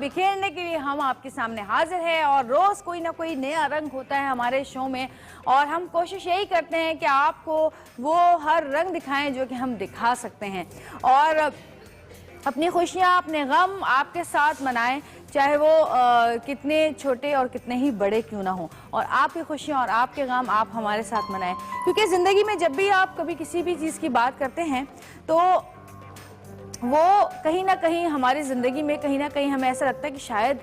बिखेरने के लिए हम आपके सामने हाजिर हैं और रोज़ कोई ना कोई नया रंग होता है हमारे शो में और हम कोशिश यही करते हैं कि आपको वो हर रंग दिखाएं जो कि हम दिखा सकते हैं और अपनी खुशियाँ अपने गम आपके साथ मनाएं, चाहे वो कितने छोटे और कितने ही बड़े क्यों ना हो। और आपकी खुशियाँ और आपके गम आप हमारे साथ मनाएं, क्योंकि ज़िंदगी में जब भी आप कभी किसी भी चीज़ की बात करते हैं तो वो कहीं ना कहीं हमारी ज़िंदगी में कहीं ना कहीं हमें ऐसा लगता है कि शायद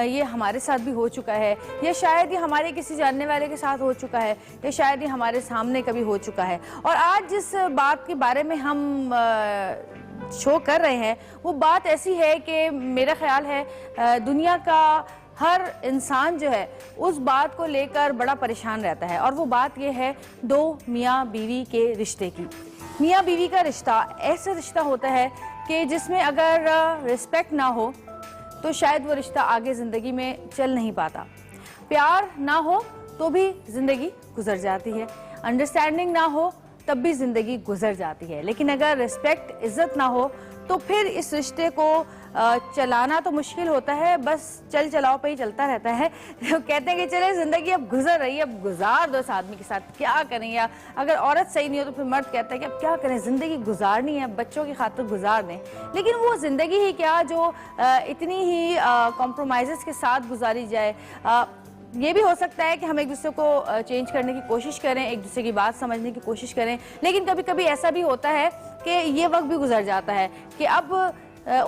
ये हमारे साथ भी हो चुका है, या शायद ये हमारे किसी जानने वाले के साथ हो चुका है, या शायद ये हमारे सामने कभी हो चुका है। और आज जिस बात के बारे में हम शो कर रहे हैं वो बात ऐसी है कि मेरा ख्याल है दुनिया का हर इंसान जो है उस बात को लेकर बड़ा परेशान रहता है, और वो बात ये है दो मियाँ बीवी के रिश्ते की। मियाँ बीवी का रिश्ता ऐसा रिश्ता होता है कि जिसमें अगर रिस्पेक्ट ना हो तो शायद वो रिश्ता आगे ज़िंदगी में चल नहीं पाता। प्यार ना हो तो भी ज़िंदगी गुजर जाती है, अंडरस्टैंडिंग ना हो तब भी ज़िंदगी गुजर जाती है। लेकिन अगर रिस्पेक्ट इज़्ज़त ना हो तो फिर इस रिश्ते को चलाना तो मुश्किल होता है, बस चल चलाओ पे ही चलता रहता है। तो कहते हैं कि चले ज़िंदगी अब गुजर रही है, अब गुजार दो इस आदमी के साथ, क्या करें। या अगर औरत सही नहीं हो तो फिर मर्द कहता है कि अब क्या करें, ज़िंदगी गुजारनी है, बच्चों की खातिर गुजार दें। लेकिन वो ज़िंदगी ही क्या जो इतनी ही कॉम्प्रोमाइज़ के साथ गुजारी जाए। ये भी हो सकता है कि हम एक दूसरे को चेंज करने की कोशिश करें, एक दूसरे की बात समझने की कोशिश करें, लेकिन कभी कभी ऐसा भी होता है कि ये वक्त भी गुजर जाता है कि अब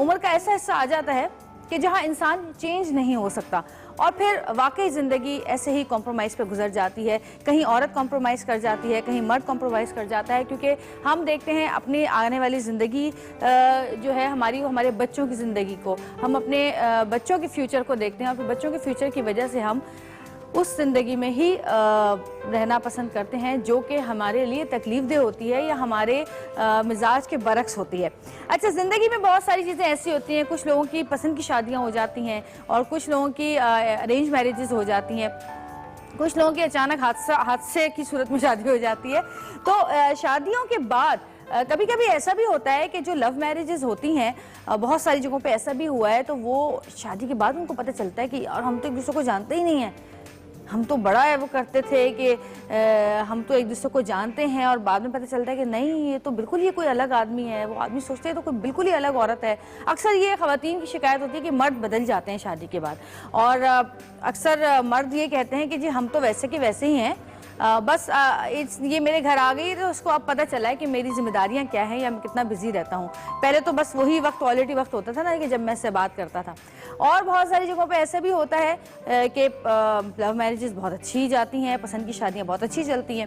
उम्र का ऐसा हिस्सा आ जाता है कि जहां इंसान चेंज नहीं हो सकता, और फिर वाकई ज़िंदगी ऐसे ही कॉम्प्रोमाइज़ पे गुजर जाती है। कहीं औरत कॉम्प्रोमाइज़ कर जाती है, कहीं मर्द कॉम्प्रोमाइज़ कर जाता है, क्योंकि हम देखते हैं अपनी आने वाली ज़िंदगी जो है हमारी, वो हमारे बच्चों की ज़िंदगी को, हम अपने बच्चों के फ्यूचर को देखते हैं, और फिर बच्चों के फ्यूचर की वजह से हम उस ज़िंदगी में ही रहना पसंद करते हैं जो कि हमारे लिए तकलीफ़देह होती है या हमारे मिजाज के बरक्स होती है। अच्छा, ज़िंदगी में बहुत सारी चीज़ें ऐसी होती हैं, कुछ लोगों की पसंद की शादियां हो जाती हैं और कुछ लोगों की अरेंज मैरिजेस हो जाती हैं, कुछ लोगों की अचानक हादसे की सूरत में शादी हो जाती है। तो शादियों के बाद कभी कभी ऐसा भी होता है कि जो लव मैरिजेस होती हैं, बहुत सारी जगहों पे ऐसा भी हुआ है, तो वो शादी के बाद उनको पता चलता है कि यार हम तो एक दूसरे को जानते ही नहीं हैं, हम तो बड़ा है वो करते थे कि हम तो एक दूसरे को जानते हैं, और बाद में पता चलता है कि नहीं, ये तो बिल्कुल ही कोई अलग आदमी है। वो आदमी सोचते हैं तो कोई बिल्कुल ही अलग औरत है। अक्सर ये ख़वातीन की शिकायत होती है कि मर्द बदल जाते हैं शादी के बाद, और अक्सर मर्द ये कहते हैं कि जी हम तो वैसे के वैसे ही हैं, बस ये मेरे घर आ गई तो उसको अब पता चला है कि मेरी जिम्मेदारियां क्या हैं या मैं कितना बिजी रहता हूँ। पहले तो बस वही वक्त क्वालिटी वक्त होता था ना कि जब मैं इससे बात करता था। और बहुत सारी जगहों पे ऐसा भी होता है कि लव मैरिजेस बहुत अच्छी जाती हैं, पसंद की शादियाँ बहुत अच्छी चलती हैं।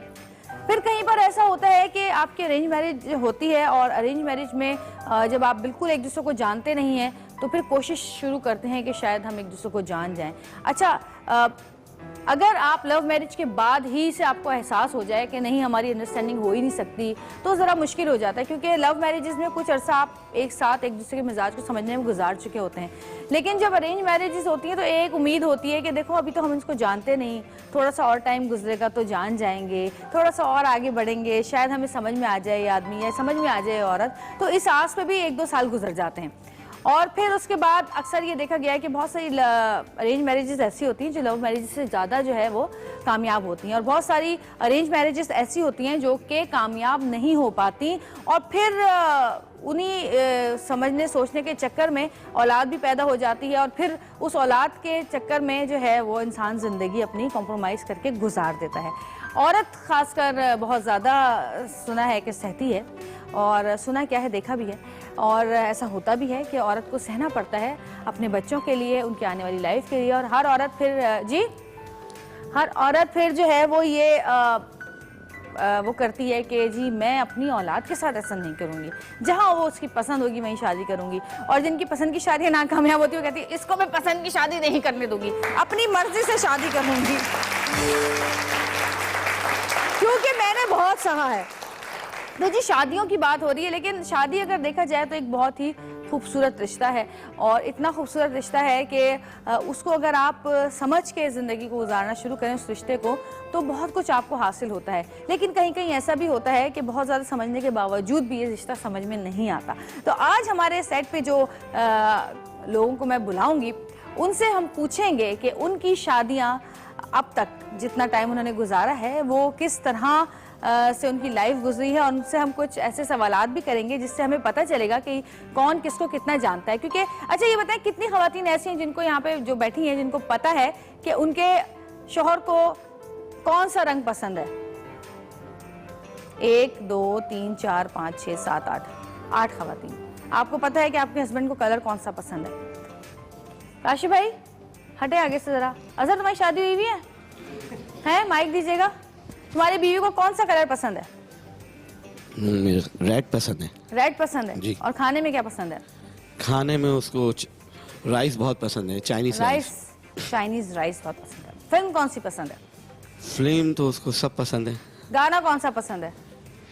फिर कहीं पर ऐसा होता है कि आपकी अरेंज मैरिज होती है, और अरेंज मैरिज में जब आप बिल्कुल एक दूसरे को जानते नहीं हैं तो फिर कोशिश शुरू करते हैं कि शायद हम एक दूसरे को जान जाएं। अच्छा, अगर आप लव मैरिज के बाद ही से आपको एहसास हो जाए कि नहीं हमारी अंडरस्टैंडिंग हो ही नहीं सकती, तो ज़रा मुश्किल हो जाता है, क्योंकि लव मैरिजेस में कुछ अरसा आप एक साथ एक दूसरे के मिजाज को समझने में गुजार चुके होते हैं। लेकिन जब अरेंज मैरिजेस होती हैं तो एक उम्मीद होती है कि देखो अभी तो हम इसको जानते नहीं, थोड़ा सा और टाइम गुजरेगा तो जान जाएंगे, थोड़ा सा और आगे बढ़ेंगे, शायद हमें समझ में आ जाए ये आदमी या समझ में आ जाए औरत। तो इस आस पे भी 1-2 साल गुजर जाते हैं, और फिर उसके बाद अक्सर ये देखा गया है कि बहुत सारी अरेंज मैरिजेस ऐसी होती हैं जो लव मैरिजेस से ज़्यादा जो है वो कामयाब होती हैं, और बहुत सारी अरेंज मैरिजेस ऐसी होती हैं जो कि कामयाब नहीं हो पाती, और फिर उन्हीं समझने सोचने के चक्कर में औलाद भी पैदा हो जाती है, और फिर उस औलाद के चक्कर में जो है वो इंसान ज़िंदगी अपनी कॉम्प्रोमाइज़ करके गुजार देता है। औरत ख़ासकर बहुत ज़्यादा सुना है कि सहती है, और सुना क्या है देखा भी है, और ऐसा होता भी है कि औरत को सहना पड़ता है अपने बच्चों के लिए, उनकी आने वाली लाइफ के लिए। और हर औरत फिर जो है वो ये वो करती है कि जी मैं अपनी औलाद के साथ ऐसा नहीं करूँगी, जहाँ वो उसकी पसंद होगी वहीं शादी करूँगी। और जिनकी पसंद की शादी नाकामयाब होती है वो कहती है इसको मैं पसंद की शादी नहीं करने दूंगी, अपनी मर्जी से शादी करूँगी, क्योंकि मैंने बहुत सहा है। तो जी शादियों की बात हो रही है, लेकिन शादी अगर देखा जाए तो एक बहुत ही खूबसूरत रिश्ता है, और इतना खूबसूरत रिश्ता है कि उसको अगर आप समझ के ज़िंदगी को गुजारना शुरू करें उस रिश्ते को, तो बहुत कुछ आपको हासिल होता है। लेकिन कहीं कहीं ऐसा भी होता है कि बहुत ज़्यादा समझने के बावजूद भी ये रिश्ता समझ में नहीं आता। तो आज हमारे सेट पे जो लोगों को मैं बुलाऊंगी, उनसे हम पूछेंगे कि उनकी शादियां अब तक जितना टाइम उन्होंने गुजारा है वो किस तरह से उनकी लाइफ गुजरी है, और उनसे हम कुछ ऐसे सवालात भी करेंगे जिससे हमें पता चलेगा कि कौन किसको कितना जानता है। क्योंकि अच्छा ये बताएं, कितनी खवातीन ऐसी हैं जिनको यहाँ पे जो बैठी हैं जिनको पता है कि उनके शौहर को कौन सा रंग पसंद है? 1 2 3 4 5 6 7 8 खवातीन। आपको पता है कि आपके हस्बैंड को कलर कौन सा पसंद है? काशी भाई हटे आगे से जरा। अजहर तुम्हारी शादी हुई भी है? माइक दीजिएगा। तुम्हारी बीवी को कौन सा कलर पसंद है? रेड पसंद है। रेड पसंद है जी। और खाने में क्या पसंद है? खाने में उसको राइस बहुत पसंद है, चाइनीज राइस। चाइनीज राइस बहुत पसंद है। फिल्म कौन सी पसंद है? फिल्म तो उसको सब पसंद है। गाना कौन सा पसंद है?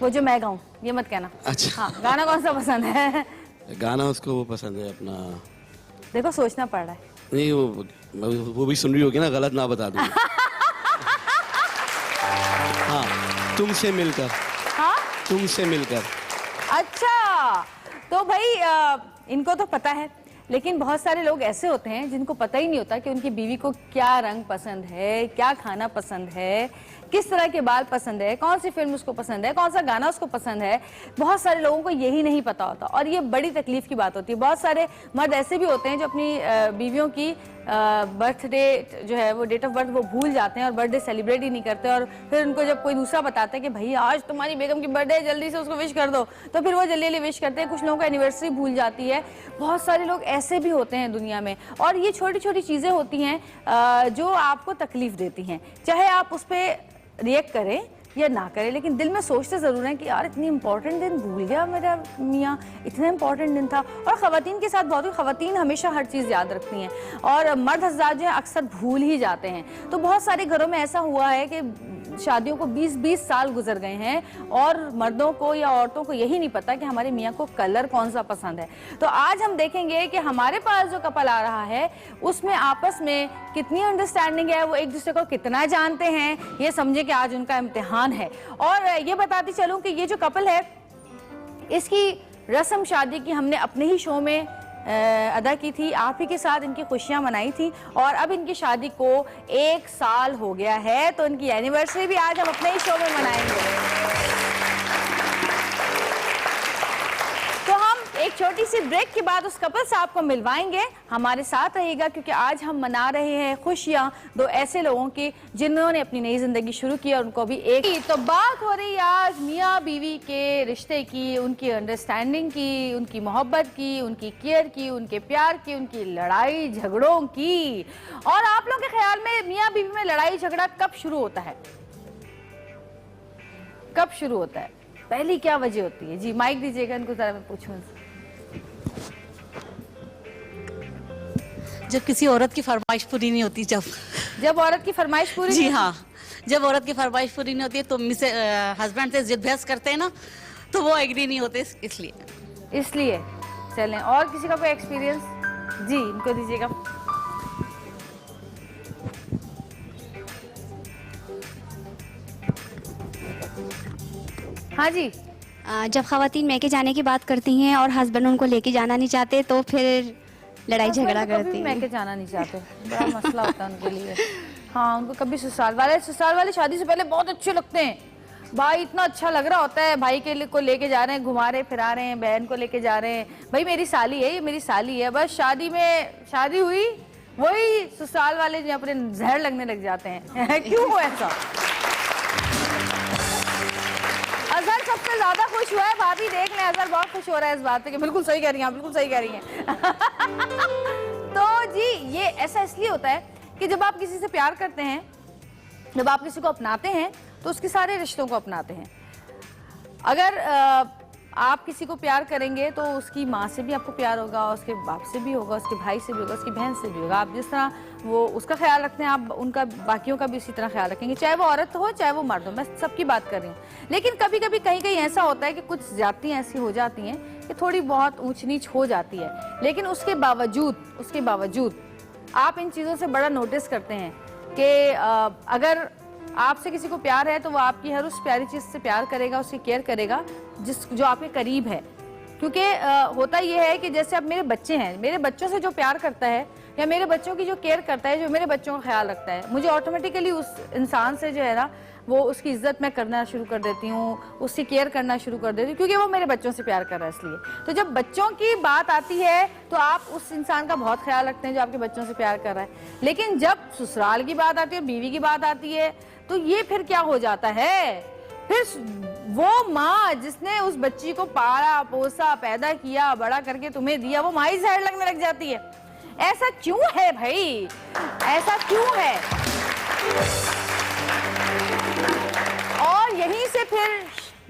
वो जो मैं गाऊं, ये मत कहना। अच्छा। हाँ, गाना कौन सा पसंद है? गाना उसको वो पसंद है अपना, देखो सोचना पड़ रहा है। नहीं वो भी सुन रही होगी ना, गलत ना बता दूं। हाँ, तुमसे मिलकर। हाँ, तुमसे मिलकर। अच्छा, तो भाई इनको तो पता है, लेकिन बहुत सारे लोग ऐसे होते हैं जिनको पता ही नहीं होता कि उनकी बीवी को क्या रंग पसंद है, क्या खाना पसंद है, किस तरह के बाल पसंद है, कौन सी फिल्म उसको पसंद है, कौन सा गाना उसको पसंद है। बहुत सारे लोगों को यही नहीं पता होता और ये बड़ी तकलीफ की बात होती है। बहुत सारे मर्द ऐसे भी होते हैं जो अपनी बीवियों की बर्थडे जो है वो डेट ऑफ बर्थ वो भूल जाते हैं और बर्थडे सेलिब्रेट ही नहीं करते, और फिर उनको जब कोई दूसरा बताता है कि भाई आज तुम्हारी बेगम की बर्थडे है, जल्दी से उसको विश कर दो, तो फिर वो जल्दी जल्दी विश करते हैं। कुछ लोगों को एनिवर्सरी भूल जाती है। बहुत सारे लोग ऐसे भी होते हैं दुनिया में, और ये छोटी छोटी चीज़ें होती हैं जो आपको तकलीफ देती हैं, चाहे आप उस पर रिएक्ट करें या ना करें, लेकिन दिल में सोचते ज़रूर हैं कि यार इतनी इंपॉर्टेंट दिन भूल गया मेरा मियाँ, इतना इंपॉर्टेंट दिन था। और ख़वातीन के साथ बहुत ही, ख़वातीन हमेशा हर चीज़ याद रखती हैं और मर्द हज़रात जो है अक्सर भूल ही जाते हैं। तो बहुत सारे घरों में ऐसा हुआ है कि शादियों को 20-20 साल गुजर गए हैं और मर्दों को या औरतों को यही नहीं पता कि हमारे मियाँ को कलर कौन सा पसंद है। तो आज हम देखेंगे कि हमारे पास जो कपल आ रहा है उसमें आपस में कितनी अंडरस्टैंडिंग है, वो एक दूसरे को कितना जानते हैं, ये समझे कि आज उनका इम्तिहान है। और ये बताती चलूं कि ये जो कपल है इसकी रस्म शादी की हमने अपने ही शो में अदा की थी, आप ही के साथ इनकी खुशियां मनाई थी, और अब इनकी शादी को 1 साल हो गया है, तो इनकी एनिवर्सरी भी आज हम अपने ही शो में मनाएंगे। तो हम एक छोटी सी ब्रेक के बाद उस कपल से आपको मिलवाएंगे। हमारे साथ रहिएगा क्योंकि आज हम मना रहे हैं खुशियां दो ऐसे लोगों की जिन्होंने अपनी नई जिंदगी शुरू की और उनको भी एक। तो बात हो रही है आज मियाँ बीवी के रिश्ते की, उनकी अंडरस्टैंडिंग की, उनकी मोहब्बत की, उनकी केयर की, उनके प्यार की, उनकी लड़ाई झगड़ों की। और आप लोगों के ख्याल में मियाँ बीवी में लड़ाई झगड़ा कब शुरू होता है? कब शुरू होता है? पहली क्या वजह होती है? जी माइक दीजिएगा इनको जरा, मैं पूछूं। जब किसी औरत की फरमाइश पूरी नहीं होती, जब औरत की फरमाइश पूरी जी हाँ, जब औरत की फरमाइश पूरी नहीं होती है तो हस्बैंड से जिद बहस करते हैं ना, तो वो एग्री नहीं होते, इसलिए चलें। और किसी का कोई एक्सपीरियंस? जी इनको दीजिएगा। हाँ जी। जब खवातीन मैके जाने की बात करती हैं और हस्बैंड उनको लेके जाना नहीं चाहते तो फिर लड़ाई झगड़ा करती हैं। मैके जाना नहीं चाहते, बड़ा मसला होता है उनके लिए। हाँ, उनको कभी ससुराल वाले शादी से पहले बहुत अच्छे लगते हैं। भाई इतना अच्छा लग रहा होता है, भाई के को लेके जा रहे हैं, घुमा रहे फिरा रहे हैं, बहन को लेके जा रहे हैं, भाई मेरी साली है, ये मेरी साली है। बस शादी हुई, वही ससुराल वाले जो अपने जहर लगने लग जाते हैं। क्यों हो ऐसा? अजहर सबसे ज्यादा खुश हुआ है, भाभी देख लें, अजहर बहुत खुश हो रहा है इस बात पे कि बिल्कुल सही कह रही हैं, बिल्कुल सही कह रही हैं। तो जी ये ऐसा इसलिए होता है कि जब आप किसी से प्यार करते हैं, जब आप किसी को अपनाते हैं तो उसके सारे रिश्तों को अपनाते हैं। अगर आप किसी को प्यार करेंगे तो उसकी माँ से भी आपको प्यार होगा, उसके बाप से भी होगा, उसके भाई से भी होगा, उसकी बहन से भी होगा। आप जिस तरह वो उसका ख्याल रखते हैं, आप उनका बाकियों का भी उसी तरह ख्याल रखेंगे, चाहे वो औरत हो चाहे वो मर्द हो। मैं सबकी बात कर रही हूँ। लेकिन कभी कभी कहीं कहीं ऐसा होता है कि कुछ ज्यादतियाँ ऐसी हो जाती हैं कि थोड़ी बहुत ऊंच नीच हो जाती है, लेकिन उसके बावजूद आप इन चीज़ों से बड़ा नोटिस करते हैं कि अगर आपसे किसी को प्यार है तो वो आपकी हर उस प्यारी चीज़ से प्यार करेगा, उसकी केयर करेगा जो आपके करीब है। क्योंकि होता ये है कि जैसे अब मेरे बच्चे हैं, मेरे बच्चों से जो प्यार करता है या मेरे बच्चों की जो केयर करता है, जो मेरे बच्चों का ख्याल रखता है, मुझे ऑटोमेटिकली उस इंसान से जो है ना वो उसकी इज्जत मैं करना शुरू कर देती हूँ, उसकी केयर करना शुरू कर देती हूँ, क्योंकि वो मेरे बच्चों से प्यार कर रहा है इसलिए। तो जब बच्चों की बात आती है तो आप उस इंसान का बहुत ख्याल रखते हैं जो आपके बच्चों से प्यार कर रहा है। लेकिन जब ससुराल की बात आती है, बीवी की बात आती है, तो ये फिर क्या हो जाता है, फिर वो माँ जिसने उस बच्ची को पाला पोसा पैदा किया बड़ा करके तुम्हें दिया, वो माँ ही साइड लगने लग जाती है। ऐसा क्यों है भाई, ऐसा क्यों है? और यहीं से फिर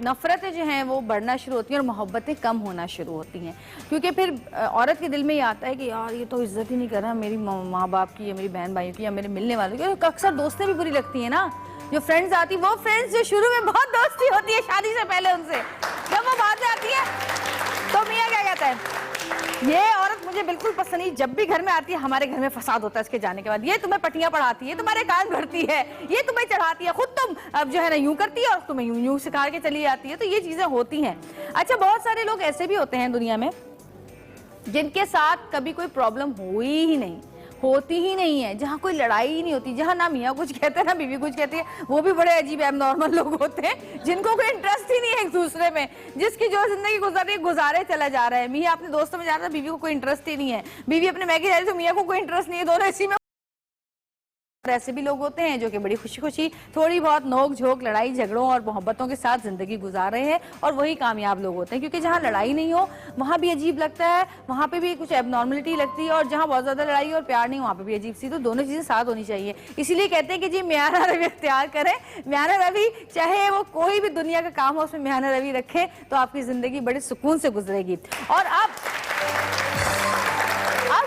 नफरतें जो हैं वो बढ़ना शुरू होती हैं और मोहब्बतें कम होना शुरू होती हैं, क्योंकि फिर औरत के दिल में ये आता है कि यार ये तो इज्जत ही नहीं कर रहा मेरी माँ बाप की या मेरी बहन भाइयों की या मेरे मिलने वालों की। अक्सर दोस्तें भी बुरी लगती हैं ना, जो फ्रेंड्स आती, वो फ्रेंड्स जो शुरू में बहुत दोस्ती होती है शादी से पहले उनसे, जब वो बात आती है तो मियाँ क्या कहता है, ये औरत मुझे बिल्कुल पसंद नहीं, जब भी घर में आती है हमारे घर में फसाद होता है इसके जाने के बाद, ये तुम्हें पटियां पढ़ाती है, तुम्हारे कान भरती है, ये तुम्हें चढ़ाती है, खुद तुम अब जो है ना यूं करती है और तुम्हें यूं यूं सिखा के चली जाती है। तो ये चीजें होती हैं। अच्छा, बहुत सारे लोग ऐसे भी होते हैं दुनिया में जिनके साथ कभी कोई प्रॉब्लम होती ही नहीं है, जहाँ कोई लड़ाई ही नहीं होती, जहाँ ना मियाँ कुछ कहते हैं ना बीवी कुछ कहती है, वो भी बड़े अजीब एबनॉर्मल लोग होते हैं जिनको कोई इंटरेस्ट ही नहीं है एक दूसरे में, जिसकी जो जिंदगी गुजारे चला जा रहा है। मियाँ अपने दोस्तों में जा रहा है, बीवी को कोई इंटरेस्ट ही नहीं है, बीवी अपने मैगी जा रही है तो मियाँ को कोई इंटरेस्ट नहीं है, दोनों इसी में। ऐसे भी लोग होते हैं जो कि बड़ी खुशी खुशी थोड़ी बहुत नोक झोंक लड़ाई झगड़ों और मोहब्बतों के साथ जिंदगी गुजार रहे हैं, और वही कामयाब लोग होते हैं, क्योंकि जहाँ लड़ाई नहीं हो वहाँ भी अजीब लगता है, वहाँ पे भी कुछ एबनॉर्मलिटी लगती है, और जहाँ बहुत ज्यादा लड़ाई और प्यार नहीं वहाँ पे भी अजीब सी। तो दोनों चीजें साथ होनी चाहिए। इसीलिए कहते हैं कि जी म्यारा रवि इख्तियार करें, म्यारा रवि चाहे वो कोई भी दुनिया का काम हो उसमें म्यारा रवि रखें तो आपकी जिंदगी बड़े सुकून से गुजरेगी। और अब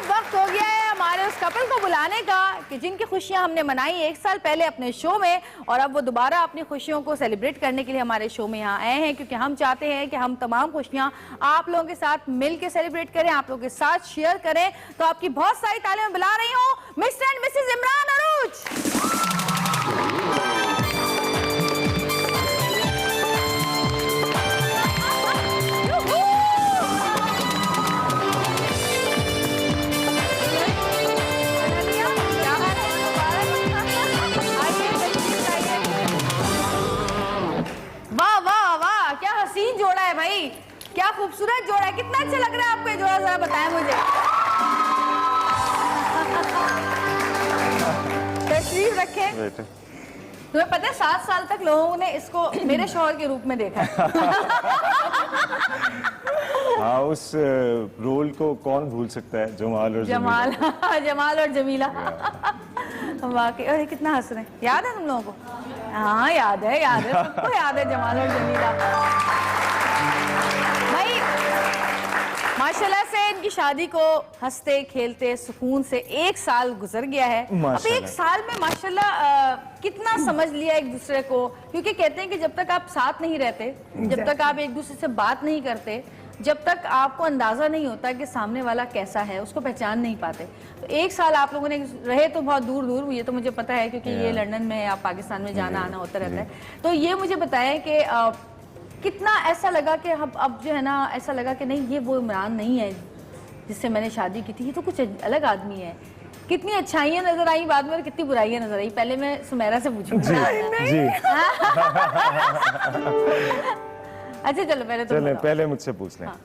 वक्त हो गया है हमारे उस कपल को बुलाने का कि जिनकी खुशियां हमने मनाई 1 साल पहले अपने शो में, और अब वो दोबारा अपनी खुशियों को सेलिब्रेट करने के लिए हमारे शो में यहाँ आए हैं, क्योंकि हम चाहते हैं कि हम तमाम खुशियां आप लोगों के साथ मिल के सेलिब्रेट करें, आप लोगों के साथ शेयर करें। तो आपकी बहुत सारी तालियां बुला रही हूँ मिस्टर एंड मिसेज इमरान अरूज। जोड़ा है भाई, क्या खूबसूरत जोड़ा है, कितना अच्छा लग रहा है आपको ये जोड़ा, जरा बताएं मुझे। तशरीफ रखें। तुम्हें पता है 7 साल तक लोगों ने इसको मेरे शौहर के रूप में देखा है। हाँ, उस रोल को कौन भूल सकता है, जमाल और जमीला। वाकई, अरे कितना हंस रहे हैं, याद है तुम लोगों को? हाँ याद है सबको याद है जमाल और जमीला। भाई माशाल्लाह से इनकी शादी को हंसते खेलते सुकून से 1 साल गुजर गया है। अब 1 साल में माशाल्लाह कितना समझ लिया एक दूसरे को, क्योंकि कहते हैं कि जब तक आप साथ नहीं रहते, जब तक आप एक दूसरे से बात नहीं करते, जब तक आपको अंदाजा नहीं होता कि सामने वाला कैसा है, उसको पहचान नहीं पाते। तो 1 साल आप लोगों ने रहे तो बहुत दूर दूर, ये तो मुझे पता है क्योंकि ये लंदन में या पाकिस्तान में जाना आना होता रहता है। तो ये मुझे बताएं कि कितना ऐसा लगा कि अब जो है ना, ऐसा लगा कि नहीं ये वो इमरान नहीं है जिससे मैंने शादी की थी, ये तो कुछ अलग आदमी है। कितनी अच्छाइयाँ नजर आई बाद में और कितनी बुराइयाँ नजर आई, पहले मैं सुमेरा से पूछूंगी। अच्छा चलो पहले मुझसे पूछ लें। हाँ।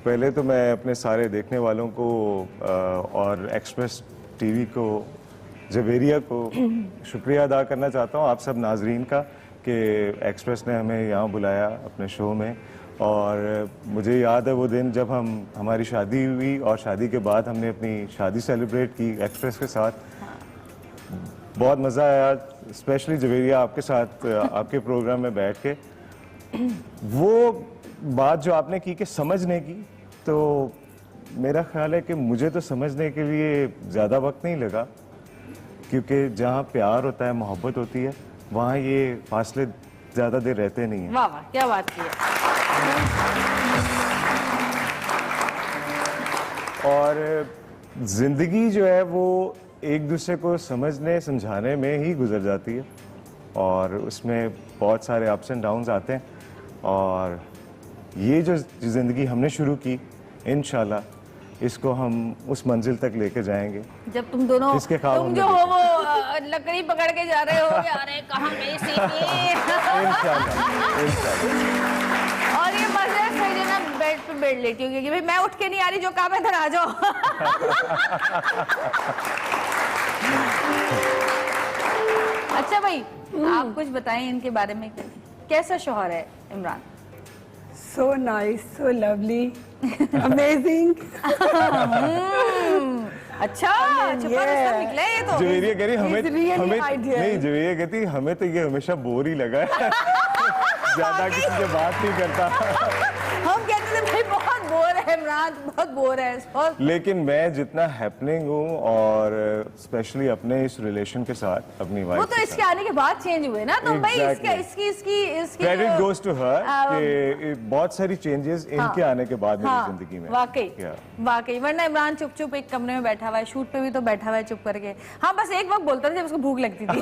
पहले तो मैं अपने सारे देखने वालों को और एक्सप्रेस टीवी को, जवेरिया को शुक्रिया अदा करना चाहता हूँ, आप सब नाजरीन का, कि एक्सप्रेस ने हमें यहाँ बुलाया अपने शो में। और मुझे याद है वो दिन जब हमारी शादी हुई और शादी के बाद हमने अपनी शादी सेलिब्रेट की एक्सप्रेस के साथ। बहुत मज़ा आया, स्पेशली जवेरिया आपके साथ आपके प्रोग्राम में बैठ के। वो बात जो आपने की कि समझने की, तो मेरा ख्याल है कि मुझे तो समझने के लिए ज़्यादा वक्त नहीं लगा, क्योंकि जहाँ प्यार होता है, मोहब्बत होती है, वहाँ ये फासले ज़्यादा देर रहते नहीं हैं। वाह वाह, क्या बात की है। और ज़िंदगी जो है वो एक दूसरे को समझने समझाने में ही गुजर जाती है, और उसमें बहुत सारे अप्स एंड डाउन्स आते हैं, और ये जो ज़िंदगी हमने शुरू की, इंशाल्लाह इसको हम उस मंजिल तक लेके जाएंगे। जब तुम दोनों इसके ख्वाब तुम हमने जो हो वो लकड़ी पकड़ के जा रहे हो, अरे कहाँ गई सीधी और ये मजे से ना बेड पे बेड लेटी होगी कि भाई मैं उठ के नहीं आ रही, जो काम है इधर आ जाओ। अच्छा भाई, आप कुछ बताएं इनके बारे में, कैसा शौहर है Imran? So nice, so lovely, amazing. अच्छा, छुपा रुस्तम निकला है ये तो। जवेरिया कह रही हमें He's really हमें ideal. नहीं, जवेरिया कहती हमें तो ये हमेशा बोर ही लगा है। ज्यादा किसी से बात नहीं करता। हम कहते थे भाई बहुत बोर है इमरान, बहुत बोर है बहुत। लेकिन मैं जितना हैपनिंग हूँ और स्पेशली अपने इस रिलेशन के साथ अपनी वो वाइफ तो इसके आने के बाद चेंज हुए ना, तो भाई इसका इसकी क्रेडिट गोज टू हर कि बहुत सारी चेंजेस इनके आने के बाद मेरी जिंदगी में। वाकई Yeah. वाकई, वरना इमरान चुप चुप एक कमरे में बैठा हुआ है, शूट पे भी तो बैठा हुआ है चुप करके। हाँ, बस एक वक्त बोलता था जब उसको भूख लगती थी।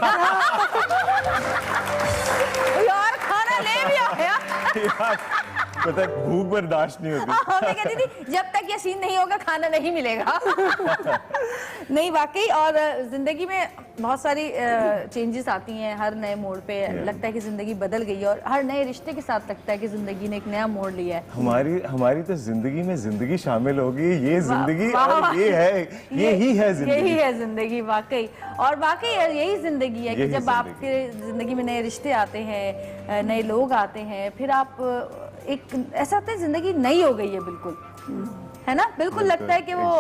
यार खाना ले भी आया। पता है भूख बर्दाश्त नहीं होती। मैं कहती थी जब तक ये सीन नहीं होगा खाना नहीं मिलेगा। नहीं वाकई, और जिंदगी में बहुत सारी चेंजेस आती हैं हर नए मोड़ पे। लगता है कि जिंदगी बदल गई है, और हर नए रिश्ते के साथ लगता है कि जिंदगी ने एक नया मोड़ लिया है। हमारी तो जिंदगी में जिंदगी शामिल होगी, ये जिंदगी और ये है, यही है जिंदगी। यही है जिंदगी वाकई। और वाकई यही जिंदगी है कि यही जब जिंदगी। आपके जिंदगी में नए रिश्ते आते हैं, नए लोग आते हैं, फिर आप एक ऐसा लगता है जिंदगी नई हो गई है बिल्कुल, है ना? बिल्कुल लगता है कि वो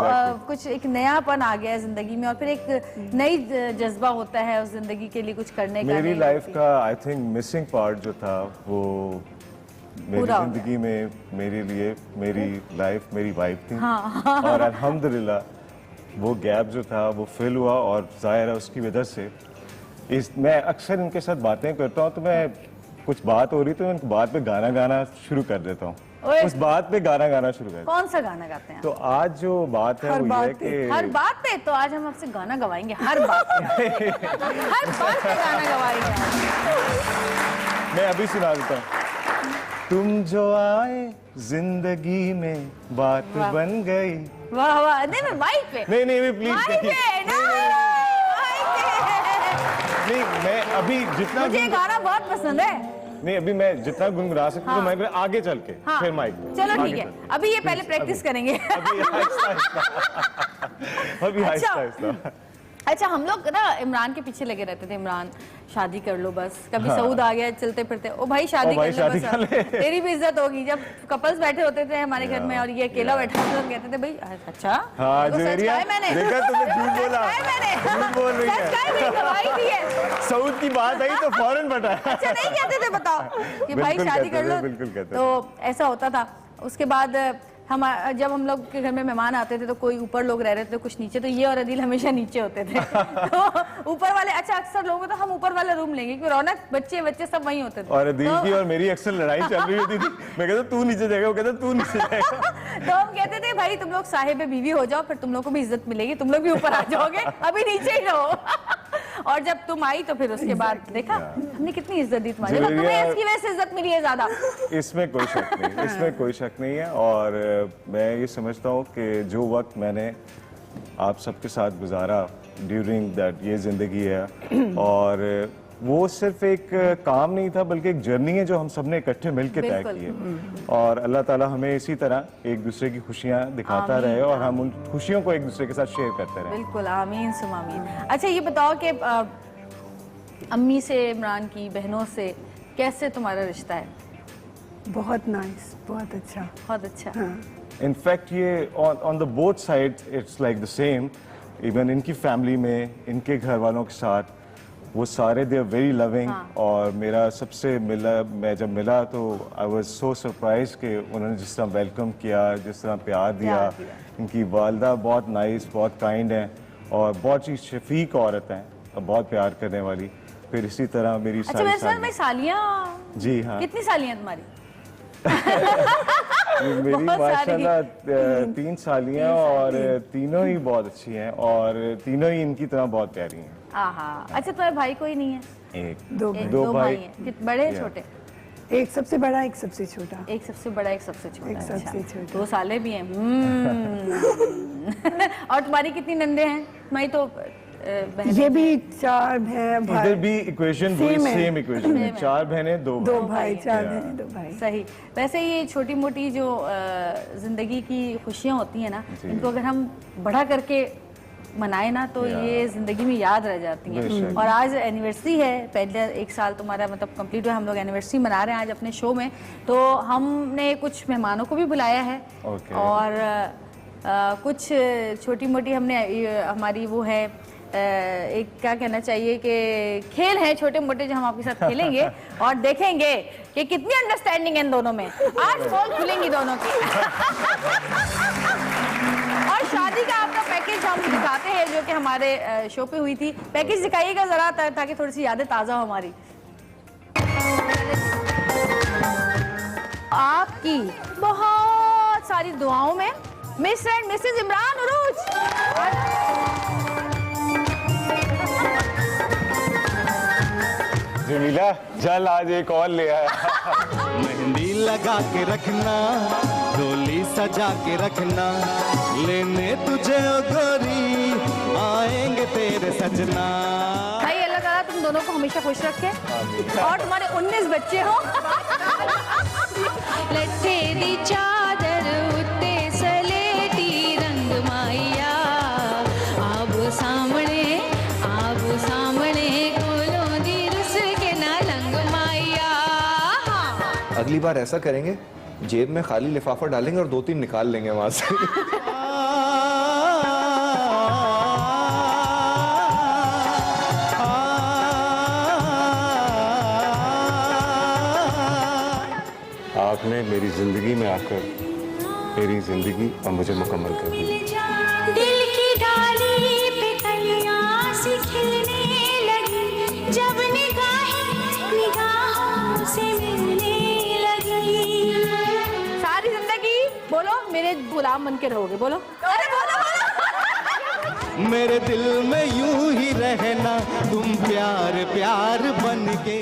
कुछ एक नयापन आ गया है जिंदगी में, और फिर एक नई जज्बा होता है उस जिंदगी के लिए कुछ करने का। मेरी लाइफ का आई थिंक मिसिंग पार्ट जो था वो मेरी पूरा हो जिंदगी में मेरे लिए मेरी लाइफ मेरी वाइफ थी। हाँ। और अल्हम्दुलिल्लाह वो गैप जो था वो फिल हुआ, और जाहिर है उसकी वजह से मैं अक्सर इनके साथ बातें करता हूँ, तो मैं कुछ बात हो रही तो मैं बात पे गाना शुरू कर देता हूँ, उस बात पे गाना शुरू कर। कौन सा गाना गाते हैं? तो आज जो बात है वो ये कि हर बात पे, तो आज हम आपसे गाना गवाएंगे, हर बात पे। हर बात पे गाना गवाएंगे। मैं अभी सुना देता हूँ। तुम जो आए जिंदगी में बात बन गई। वाह वाह, नहीं मैं माइक पे, नहीं प्लीज माइक पे ना, माइक पे। नहीं, मैं अभी जितना मुझे ये गाना बहुत पसंद है। नहीं अभी मैं जितना गुनगुना सकता हूँ मैं आगे चल के हाँ, फिर माइक पे। चलो आगे ठीक है, चल। अभी ये पहले प्रैक्टिस करेंगे। अभी आहिस्ता आहिस्ता। अच्छा, हम लोग ना इमरान के पीछे लगे रहते थे, इमरान शादी कर लो बस, कभी सऊद आ गया चलते फिरते, ओ भाई शादी कर लो बस, तेरी भी इज्जत होगी। जब कपल्स बैठे होते थे हमारे घर में और ये अकेला बैठा था, तो कहते थे भाई अच्छा हाँ, देखो, सच कहा है मैंने, देखा तुमने झूठ बोला, झूठ बोल रही है, सच कहा है, मेरी गवाही दी है। सऊद की बात आई तो फौरन बताया। अच्छा नहीं कहते थे, बताओ कि भाई शादी कर लो, बिल्कुल कहते थे। तो ऐसा होता था। उसके बाद जब हम लोग के घर में मेहमान आते थे तो कोई ऊपर लोग रह रहे थे, कुछ नीचे, तो ये और अदील हमेशा नीचे होते थे। तो ऊपर वाले, अच्छा अक्सर लोगों तो हम ऊपर वाला रूम लेंगे क्योंकि रौनक बच्चे सब वहीं होते थे। और अदील की और मेरी अक्सर लड़ाई चल रही होती थी, मैं कहता तू नीचे जाएगा, वो कहता तू नीचे जाएगा। तो हम कहते थे भाई तुम लोग साहिब बीवी हो जाओ, फिर तुम लोग को भी इज्जत मिलेगी, तुम लोग भी ऊपर आ जाओगे, अभी नीचे ही रहो। और जब तुम आई तो फिर उसके बाद देखा हमने कितनी इज्जत दी तुम्हारी, मतलब तुम्हें इसकी वजह से इज्जत मिली है ज्यादा। इसमें कोई शक नहीं, इसमें कोई शक नहीं है। और मैं ये समझता हूँ कि जो वक्त मैंने आप सबके साथ गुजारा ड्यूरिंग दैट, ये ज़िंदगी है, और वो सिर्फ एक काम नहीं था बल्कि एक जर्नी है जो हम सबने इकट्ठे मिलकर तय की है। और अल्लाह ताला हमें इसी तरह एक दूसरे की खुशियाँ दिखाता रहे और हम उन खुशियों को एक दूसरे के साथ शेयर करते रहे। बिल्कुल, आमीन सुम आमीन। अच्छा ये बताओ कि अम्मी से, इमरान की बहनों से कैसे तुम्हारा रिश्ता है? बहुत नाइस, बहुत अच्छा, बहुत अच्छा। इनफैक्ट ये on the both side it's like the same. Even इनकी फैमिली में, इनके घर वालों के साथ वो सारे दे आर वेरी लविंग। और मेरा सबसे मैं जब मिला तो आई वाज सो सरप्राइज कि उन्होंने जिस तरह वेलकम किया, जिस तरह प्यार दिया। इनकी वालदा बहुत नाइस, बहुत काइंड हैं और बहुत ही शफीक औरत हैं, बहुत प्यार करने वाली। फिर इसी तरह मेरी अच्छा, सालियाँ, जी हाँ, कितनी सालियाँ तुम्हारी? मेरी माशाल्लाह 3 सालियाँ और तीनों ही बहुत अच्छी हैं और तीनों ही इनकी तरह बहुत प्यारी हैं। आहा, अच्छा तुम्हारे भाई कोई नहीं है? एक दो दो भाई हैं, बड़े हैं छोटे? एक सबसे बड़ा, एक सबसे छोटा। एक सबसे बड़ा, एक सबसे छोटा। एक सबसे छोटा। 2 साले भी हैं। और तुम्हारी कितनी नंदे हैं? तुम्हारी तो बहनें ये भी 4 हैं इधर भाई। भी इक्वेशन Same है। सेम इक्वेशन है, 4 बहनें 2 2 भाई, 4 Yeah. बहनें 2 भाई। सही। वैसे ये छोटी मोटी जो जिंदगी की खुशियाँ होती हैं ना, जी। इनको अगर हम बढ़ा करके मनाए ना तो Yeah. ये जिंदगी में याद रह जाती हैं। बेशक। और आज एनिवर्सरी है, पहले 1 साल तुम्हारा मतलब कंप्लीट हुआ, हम लोग एनिवर्सरी मना रहे हैं आज अपने शो में। तो हमने कुछ मेहमानों को भी बुलाया है Okay. और कुछ छोटी मोटी हमने हमारी वो है एक क्या कहना चाहिए कि खेल है छोटे मोटे जो हम आपके साथ खेलेंगे और देखेंगे कि कितनी अंडरस्टैंडिंग है इन दोनों में। आज पोल खुलेंगी दोनों की। और शादी का आपका पैकेज हम दिखाते हैं जो कि हमारे शो पे हुई थी। पैकेज दिखाइएगा जरा ताकि थोड़ी सी यादें ताज़ा हो हमारी। आपकी बहुत सारी दुआओं में मिस्टर एंड मिसेज इमरान उरूज। जमीला चल आज एक और ले आया। मेहंदी लगा के रखना, डोली सजा के रखना, लेने तुझे ओ गोरी आएंगे तेरे सजना। भाई अल्लाह ताला तुम दोनों को हमेशा खुश रखे और तुम्हारे 19 बच्चे हो। लट्ठे दी चादर उत्ते सलेटी रंग माइया, आब सामने कोलों दी रुस के ना लंग माइया। अगली बार ऐसा करेंगे, जेब में खाली लिफाफा डालेंगे और 2-3 निकाल लेंगे वहां से। आपने मेरी जिंदगी में आकर मेरी जिंदगी और मुझे मुकम्मल कर दी। दिल की डाली पे कलियां सी खिलने लगी, जब निगाहों से मिलने लगी। सारी जिंदगी बोलो मेरे गुलाम बन के रहोगे। बोलो अरे बोलो। मेरे दिल में यूं ही रहना तुम प्यार प्यार बन के।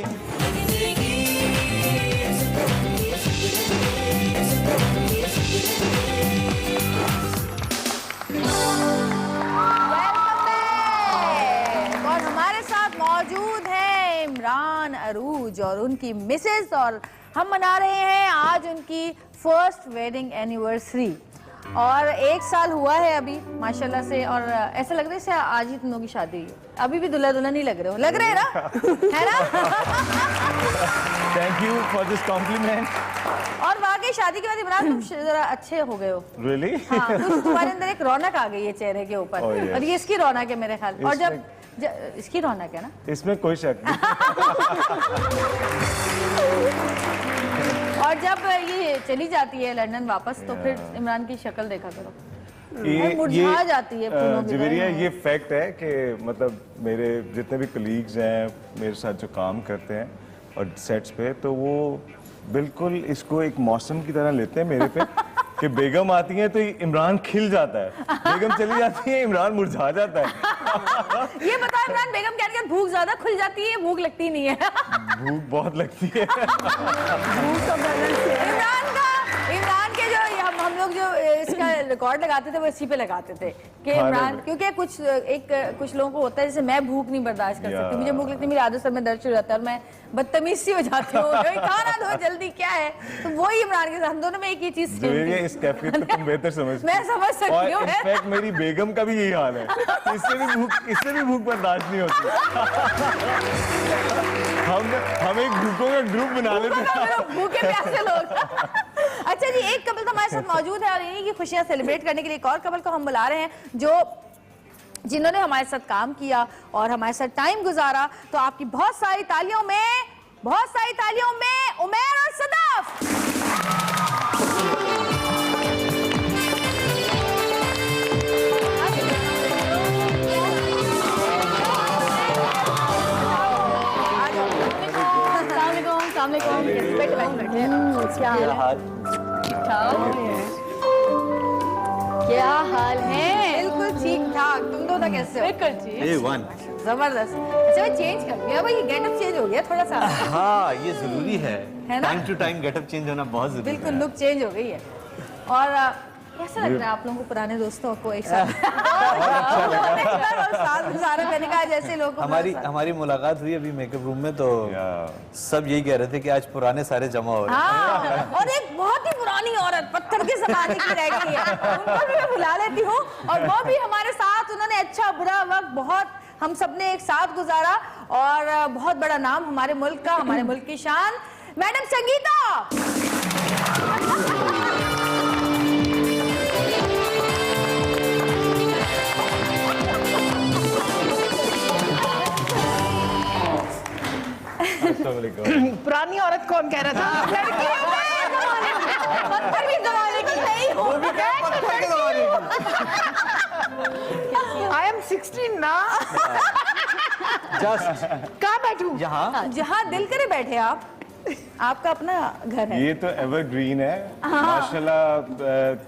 और हमारे साथ मौजूद है इमरान अरूज और उनकी मिसेस और हम मना रहे हैं आज उनकी फर्स्ट वेडिंग एनिवर्सरी और 1 साल हुआ है अभी माशाल्लाह से। और ऐसा लग रहा है जैसे आज ही तुम लोगों की शादी हुई है। अभी भी दुल्हा दुल्हन नहीं लग रहे हो, लग रहे हैं ना? है ना? Thank you for this complement. और वाकई शादी के बाद इमरान तुम जरा अच्छे हो गए हो। रियली? हाँ, कुछ तुम्हारे अंदर एक रौनक आ गई है चेहरे के ऊपर। Oh, yes. और ये इसकी रौनक है मेरे ख्याल। और जब इसमें- इसकी रौनक है ना? इसमें कोई शक नहीं। और जब ये चली जाती है लंदन वापस तो फिर इमरान की शक्ल देखा करो, मुरझा जाती है फूलों की जवेरिया, तरह। ये फैक्ट है कि मतलब मेरे जितने भी कलीग्स हैं मेरे साथ जो काम करते हैं और सेट्स पे, तो वो बिल्कुल इसको एक मौसम की तरह लेते हैं मेरे पे कि बेगम आती है तो इमरान खिल जाता है, बेगम चली जाती है इमरान मुरझा जाता है। ये बताओ इमरान, बेगम क्या कहती है, भूख ज्यादा खुल जाती है, भूख लगती नहीं है? भूख बहुत लगती है। इमरान के जो हम लोग जो इसका रिकॉर्ड लगाते थे वो इसी पे लगाते थे कि इमरान, क्योंकि कुछ लोगों को होता है जैसे मैं भूख नहीं बर्दाश्त कर सकती, मुझे भूख लगती है, मेरी आदत सर में दर्द शुरू होता है और मैं बदतमीज सी हो जाती हूँ, खाना दो जल्दी क्या है। तो वही इमरान के साथ हम दोनों में एक ही चीज इस कैफियत को तुम बेहतर समझती मैं समझ सकती हूँ। इनफैक्ट मेरी बेगम का भी यही हाल है, इससे भी भूख बर्दाश्त नहीं होती। हम एक भूखों का ग्रुप बना लेते हैं, भूखे प्यासे लोग। अच्छा जी, एक कपल तो हमारे साथ मौजूद है और इन्हीं की खुशियां सेलिब्रेट करने के लिए एक और कपल को हम बुला रहे हैं जिन्होंने हमारे साथ काम किया और हमारे साथ टाइम गुजारा। तो आपकी बहुत सारी तालियों में उमैर और सदाफ। क्या हाल है? बिल्कुल ठीक ठाक। तुम दो कैसे हो? बिल्कुल ठीक। जबरदस्त। अच्छा मैं चेंज कर दिया भाई, गेटअप चेंज हो गया थोड़ा सा। हाँ ये जरूरी है है ना? Time to time getup change होना बहुत जरूरी बिल्कुल है। लुक चेंज हो गई है। और कैसा लग रहा है आप लोगों को पुराने दोस्तों को एक साथ साथ गुजारा मैंने कहा जैसे लोगों को हमारी मुलाकात हुई अभी मेकअप रूम में तो सब यही कह रहे थे कि आज पुराने सारे जमा हो रहे हैं। हाँ, और एक बहुत ही पुरानी औरत पत्थर के जमाने की रह गई है, उनको भी मैं बुला लेती हूँ और वो भी हमारे साथ, उन्होंने अच्छा बुरा वक्त बहुत हम सबने एक साथ गुजारा और बहुत बड़ा नाम हमारे मुल्क का, हमारे मुल्क की शान, मैडम संगीता। पुरानी औरत कौन कह रहा था? पत्थर भी जमाने की नहीं हो। आई एम 16 ना। जस्ट कहाँ बैठूं? यहाँ जहाँ दिल करे बैठे आप, आपका अपना घर है। ये तो एवरग्रीन है माशाल्लाह,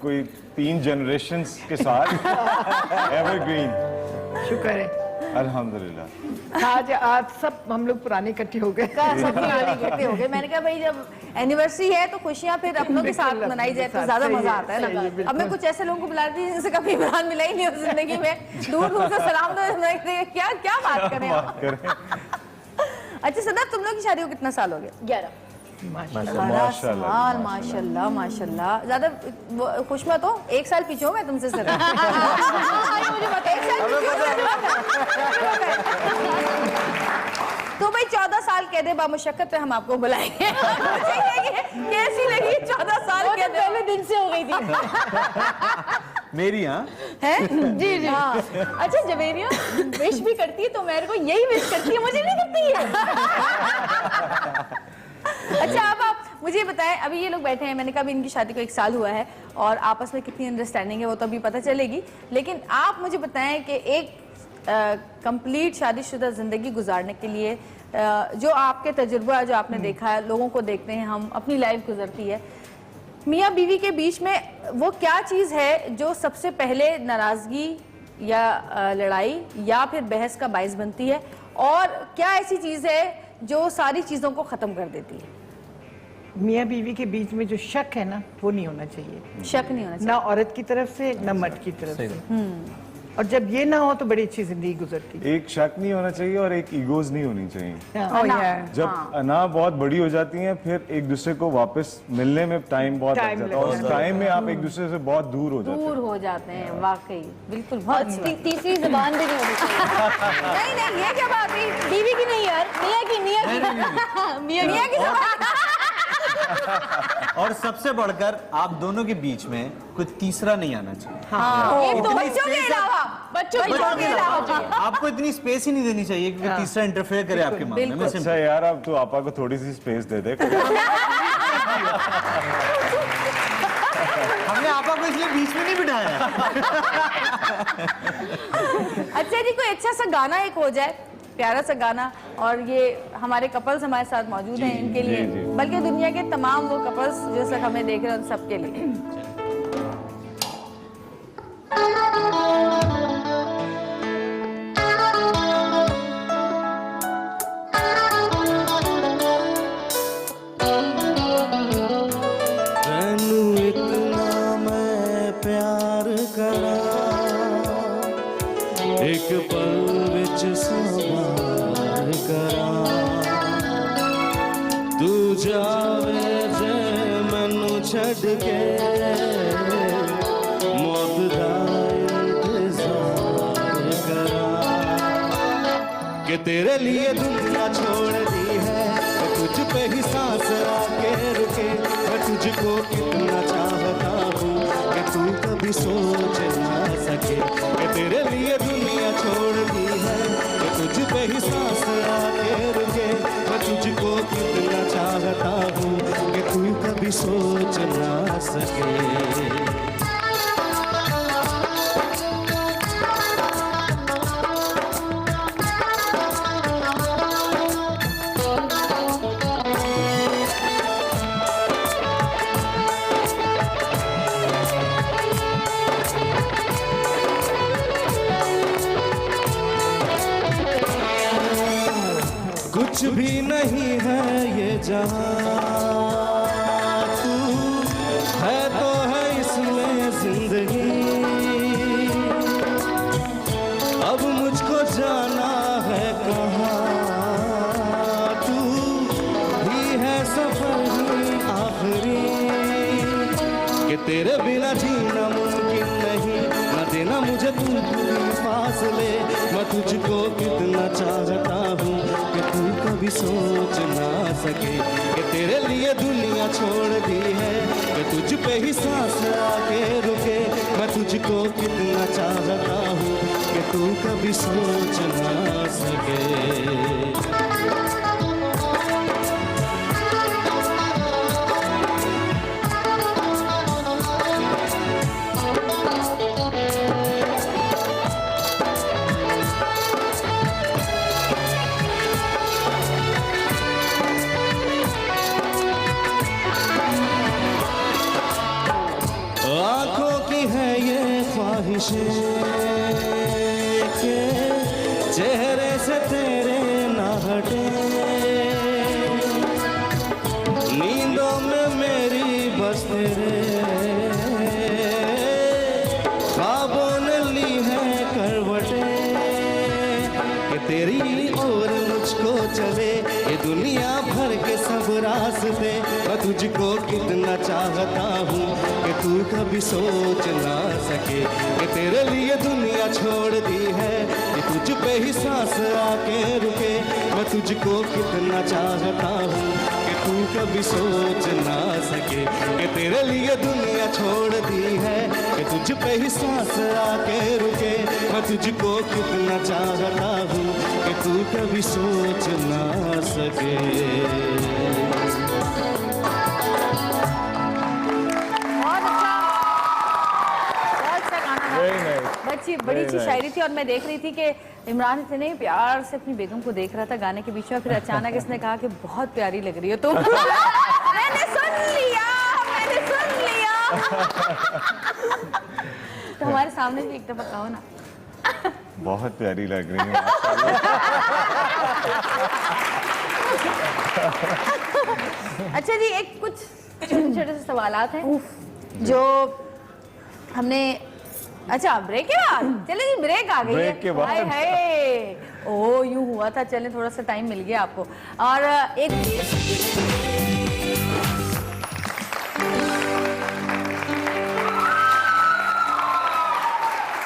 कोई 3 जनरेशंस के साथ एवरग्रीन। शुक्र है अल्हम्दुलिल्लाह। आज सब हम लोग पुराने इकट्ठे हो गए। सब पुराने इकट्ठे हो गए। मैंने कहा भाई जब एनिवर्सरी है तो खुशियां फिर अपनों के साथ मनाई जाए तो ज्यादा मजा आता है ना। अब मैं कुछ ऐसे लोगों को बुला रही थी जिनसे कभी इमरान मिला ही नहीं हो जिंदगी में, दूर दूर से सलाम दो, क्या क्या बात करें आप। अच्छा सदा, तुम लोग की शादी को कितना साल हो गया? 11 साल। माशाल्लाह माशाल्लाह। ज्यादा खुश मत हो, 1 साल पीछे हो मैं तुमसे सर। मुझे बता 1 साल पीछे तो भाई 14 साल कैदे बामुशक्कत पे हम आपको बुलाएंगे। कैसी लगी 14 साल कैद? पहले दिन से हो गई थी मेरी। हाँ है जी जी। हाँ। अच्छा जवेरिया विश भी करती है तो मेरे को यही विश करती है, मुझे नहीं करती है। अच्छा अब आप मुझे बताएं, अभी ये लोग बैठे हैं, मैंने कहा अभी इनकी शादी को 1 साल हुआ है और आपस में कितनी अंडरस्टैंडिंग है वो तो अभी पता चलेगी, लेकिन आप मुझे बताएं कि एक कंप्लीट शादीशुदा ज़िंदगी गुजारने के लिए जो आपके तजुर्बा, जो आपने देखा है, लोगों को देखते हैं हम, अपनी लाइफ गुजरती है, मियाँ बीवी के बीच में वो क्या चीज़ है जो सबसे पहले नाराज़गी या लड़ाई या फिर बहस का बायस बनती है, और क्या ऐसी चीज़ है जो सारी चीज़ों को ख़त्म कर देती है? मियाँ बीवी के बीच में जो शक है ना, वो नहीं होना चाहिए। शक नहीं होना चाहिए, ना औरत की तरफ से ना मर्द की तरफ से। और जब ये ना हो तो बड़ी अच्छी जिंदगी गुजरती है। एक शक नहीं होना चाहिए और एक ईगोज नहीं होनी चाहिए। जब अना बहुत बड़ी हो जाती है फिर एक दूसरे को वापस मिलने में टाइम बहुत लग जाता है और उस टाइम में आप एक दूसरे से बहुत दूर हो जाते हैं। वाकई बिल्कुल। बहुत तीसरी जुबान भी नहीं होनी चाहिए। नहीं नहीं, ये क्या बात हुई? बीवी की नहीं यार, मियाँ की मियाँ की जुबान। और सबसे बढ़कर आप दोनों के बीच में कुछ तीसरा नहीं आना चाहिए। एक तो बच्चों के अलावा, बच्चों के अलावा आपको इतनी स्पेस ही नहीं देनी चाहिए कि तीसरा इंटरफेयर करे आपके मामले में। अच्छा यार, अब तो आपा को थोड़ी सी स्पेस दे दे। हमने आपा को इसलिए बीच में नहीं बिठाया। अच्छा जी, कोई अच्छा सा गाना एक हो जाए, प्यारा सा गाना, और ये हमारे कपल्स हमारे साथ मौजूद हैं इनके लिए, बल्कि दुनिया के तमाम वो कपल्स जो सब हमें देख रहे हैं उन सबके लिए। एक पल विच सवार करा, तू जावे जे मैनू छड़ के, मौत दा इंतजार करा, कि तेरे लिए दुनिया छोड़ दी है, तुझ पे ही सांस आके रुके, मैं तुझको कितना चाहता हूँ कि तू कभी सोच ना सके, कि तेरे लिए दुनिया छोड़ दी है, कि तुझ पे ही सांस आके रुके, मैं तुझको कितना चाहता हूँ कि तू कभी सोच ना सके। कुछ भी नहीं है ये जहां, तू है तो है इसमें जिंदगी। अब मुझको जाना है कहाँ, तू ही है सफर ही आखिरी। कि तेरे बिना जीना मुमकिन नहीं, न देना मुझे तू पूरी फासले। मैं तुझको कितना चाहता हूँ कि तू कभी सोच ना सके। कि तेरे लिए दुनिया छोड़ दी है, कि तुझ पे ही सांस आके रुके। मैं तुझको कितना चाहता हूँ कि तू कभी सोच ना सके। आंखों की है ये ख्वाहिशें के चेहरे से तेरे ना हटे। नींदों में मेरी बस तेरे ख्वाबों ने ली है करवटें। कि तेरी ओर मुझको चले ये दुनिया भर के सब रास्ते। मैं तुझको कितना चाहता हूँ कि तू कभी सोच ना सके। कि तेरे लिए दुनिया छोड़ दी है, कि तुझ पे ही सांस आके रुके। मैं तुझको कितना चाहता हूँ कि तू कभी सोच ना सके। कि तेरे लिए दुनिया छोड़ दी है, कि तुझ पे ही सांस आके रुके। मैं तुझको कितना चाहता हूँ कि तू कभी सोच ना सके। बड़ी अच्छी शायरी थी। और मैं देख रही थी कि इमरान इतने प्यार से अपनी बेगम को देख रहा था गाने के बीच में, फिर अचानक इसने कहा कि बहुत प्यारी लग रही हो तुम। मैंने सुन लिया, मैंने सुन लिया। तो हमारे सामने भी एक दफा कहो ना। बहुत प्यारी लग रही है। अच्छा जी, एक कुछ छोटे छोटे से सवालात हैं जो हमने। अच्छा, ब्रेक के बाद चले जी, ब्रेक आ गई है। ब्रेक के बाद हाय हाय, ओ यूं हुआ था। चले, थोड़ा सा टाइम मिल गया आपको। और एक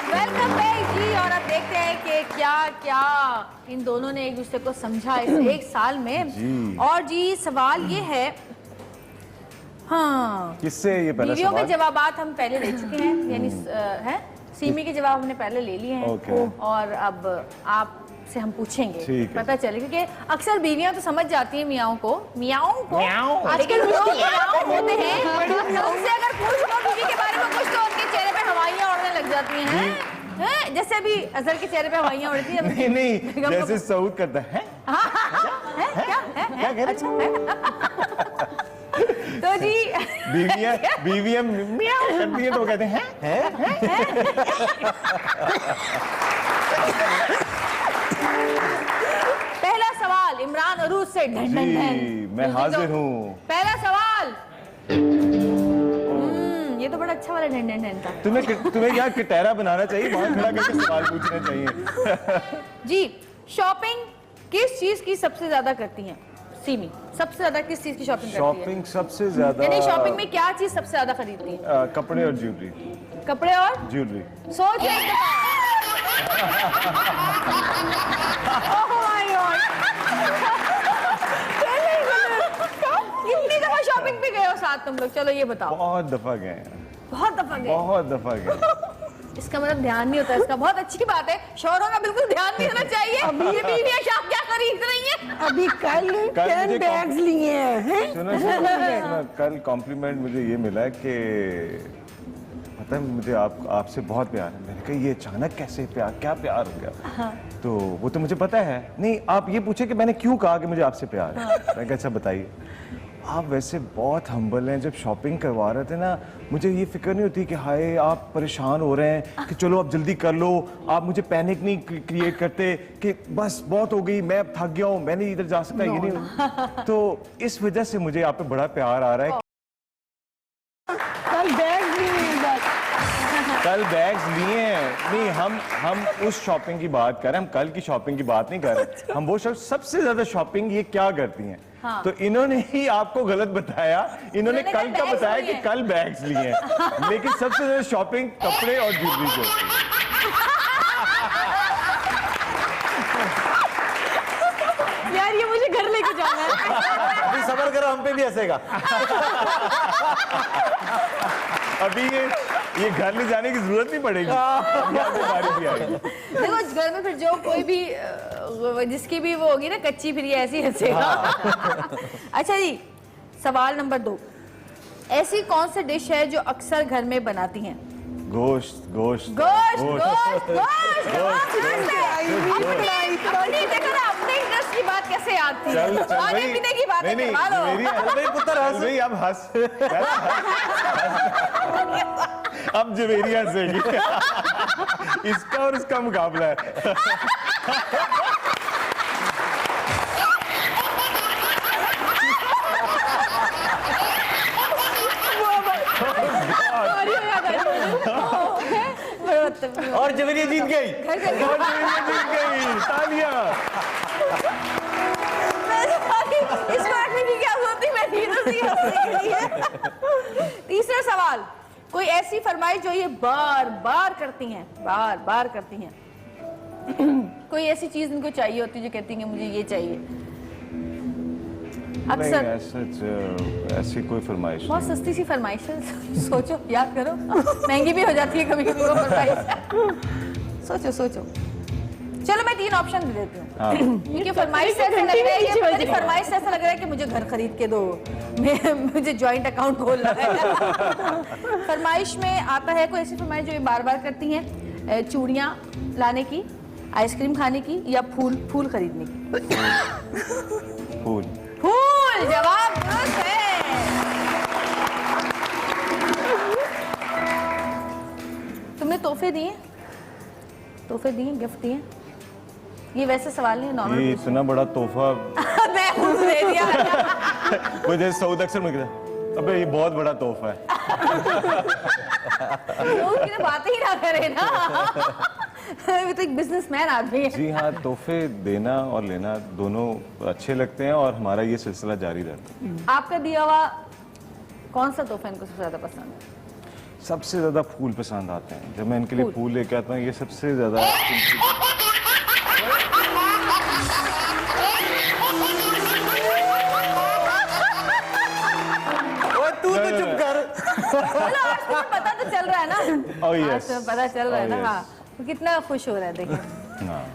वेलकम बैक जी। और अब देखते हैं कि क्या क्या इन दोनों ने एक दूसरे को समझा इस एक साल में। और जी सवाल ये है, हाँ, किससे ये पहला बीवियों के सवाल? जवाबात हम पहले ले चुके हैं, यानी है सीमी के जवाब हमने पहले ले लिए हैं। ओके। और अब आपसे हम पूछेंगे, ठीक है। पता चले, क्योंकि अक्सर बीवियां तो समझ जाती हैं मियाओं को। म्याऊं। आजकल लोग मियाऊं होते हैं, उनसे अगर पूछ लो बीवी के बारे में कुछ तो उनके चेहरे पे हवाइयां उड़ने लग जाती हैं। हैं? जैसे अभी अजहर के चेहरे पे हवाइयां उड़ती हैं। नहीं नहीं, जैसे सऊद करता है। क्या अच्छा है। तो जी बीवियां म्याऊं करती हैं तो कहते हैं पहला सवाल इमरान अरूज से। ढन ढन ढन। जी, मैं हाजिर हूँ। पहला सवाल। ये तो बड़ा अच्छा वाला ढन ढन ढन था। तुम्हें क्या किटारा बनाना चाहिए, वहां खड़ा करके सवाल पूछने चाहिए। जी, शॉपिंग किस चीज की सबसे ज्यादा करती हैं सीमी? सबसे ज्यादा किस चीज की शॉपिंग करती है? शॉपिंग सबसे ज्यादा, यानी शॉपिंग में क्या चीज सबसे ज्यादा खरीदती है? कपड़े और ज्वेलरी। कपड़े और ज्वेलरी। सोच एक कितनी दफा शॉपिंग पे गए हो साथ तुम लोग? चलो ये बताओ। बहुत दफा गए। बहुत दफा गए? बहुत दफा गए। इसका मतलब ध्यान नहीं होता इसका। बहुत अच्छी बात है, शौहरों का बिल्कुल ध्यान नहीं होना चाहिए। अभी ये बीवियां क्या खरीद रही हैं? अभी कल 10 बैग्स लिए हैं। सुनो, कल कॉम्प्लीमेंट मुझे ये मिला कि पता है मुझे आपसे बहुत प्यार है। मैंने कहा ये अचानक कैसे प्यार, क्या प्यार हो गया? तो वो तो मुझे पता है। नहीं, आप ये पूछे कि मैंने क्यों कहा कि मुझे आपसे प्यार है। मैंने कहा अच्छा बताइए। आप वैसे बहुत हम्बल हैं। जब शॉपिंग करवा रहे थे ना, मुझे ये फिक्र नहीं होती कि हाय आप परेशान हो रहे हैं कि चलो अब जल्दी कर लो। आप मुझे पैनिक नहीं क्रिएट करते कि बस बहुत हो गई, मैं अब थक गया हूँ, मैं नहीं इधर जा सकता। ये नहीं। तो इस वजह से मुझे आप पे बड़ा प्यार आ रहा है। कल बैग्स लिए हैं। नहीं, हम उस शॉपिंग की बात कर रहे हैं, हम कल की शॉपिंग की बात नहीं कर रहे। हम वो सबसे ज्यादा शॉपिंग ये क्या करती हैं। हाँ। तो इन्होंने ही आपको गलत बताया। इन्होंने कल का बताया कि कल बैग्स लिए हैं, लेकिन सबसे ज्यादा शॉपिंग कपड़े और ज्वेलरी की होती है। यार ये मुझे घर लेके जाना है। अभी सबर करो, हम पे भी हंसेगा। अभी ये घर ले जाने की जरूरत नहीं पड़ेगी। देखो घर में फिर जो कोई भी जिसकी भी वो होगी ना कच्ची, फिर ये ऐसी हंसेगा। अच्छा जी, सवाल नंबर 2, ऐसी कौन सी डिश है जो अक्सर घर में बनाती हैं? गोश्त गोश्त गोश्त गोश्त गोश्त। अपने इंटरेस्ट की बात कैसे याद थी? खाने पीने की बात करवा लो। मेरी पुत्र हंस रही, अब हंस। अब जवेरी हंसेगी। इसका और उसका मुकाबला है। और जवेरी जीत गई। तालियां। इसको रखने की क्या जरूरत थी? मैं तीसरा सवाल, कोई ऐसी फरमाइश जो ये बार बार करती हैं, बार बार करती हैं? कोई ऐसी चीज इनको चाहिए होती है जो कहती हैं मुझे ये चाहिए? अक्सर ऐसी कोई फरमाइश, बहुत सस्ती सी फरमाइश है। सोचो, याद करो। महंगी भी हो जाती है कभी कभी वो फरमाइश। सोचो सोचो। चलो मैं 3 ऑप्शन दे देती हूँ, क्योंकि फरमाइश से ऐसा लग रहा है, फरमाइश से ऐसा लग रहा है कि मुझे घर खरीद के दो, मुझे जॉइंट अकाउंट खोलना है। फरमाइश में आता है कोई ऐसी फरमाइश जो ये बार बार करती हैं, चूड़ियाँ लाने की, आइसक्रीम खाने की, या फूल खरीदने की? फूल। फूल जवाब दुरुस्त है। तुमने तोहफे दिए? तोहफे दिए, गिफ्ट दिए? ये वैसे सवाल नहीं है, नॉर्मल। ये इतना बड़ा तोहफा मैं खुद दे दिया। वो जैसे सऊद अक्सर में कहता, अबे ये बहुत बड़ा तोहफा है। लोग की बात ही ना करे ना। वो तो एक बिजनेसमैन आदमी है। जी हाँ, तोहफे देना और लेना दोनों अच्छे लगते हैं और हमारा ये सिलसिला जारी रहता है। आपका दिया हुआ कौन सा तोहफा इनको सबसे ज्यादा पसंद है? सबसे ज्यादा फूल पसंद आते हैं। जब मैं इनके लिए फूल लेके आता हूँ, ये सबसे ज्यादा। तू तो चुप कर। पता तो चल रहा है ना। Oh, yes. पता चल रहा है ना। हाँ, तो कितना खुश हो रहा है देखिए।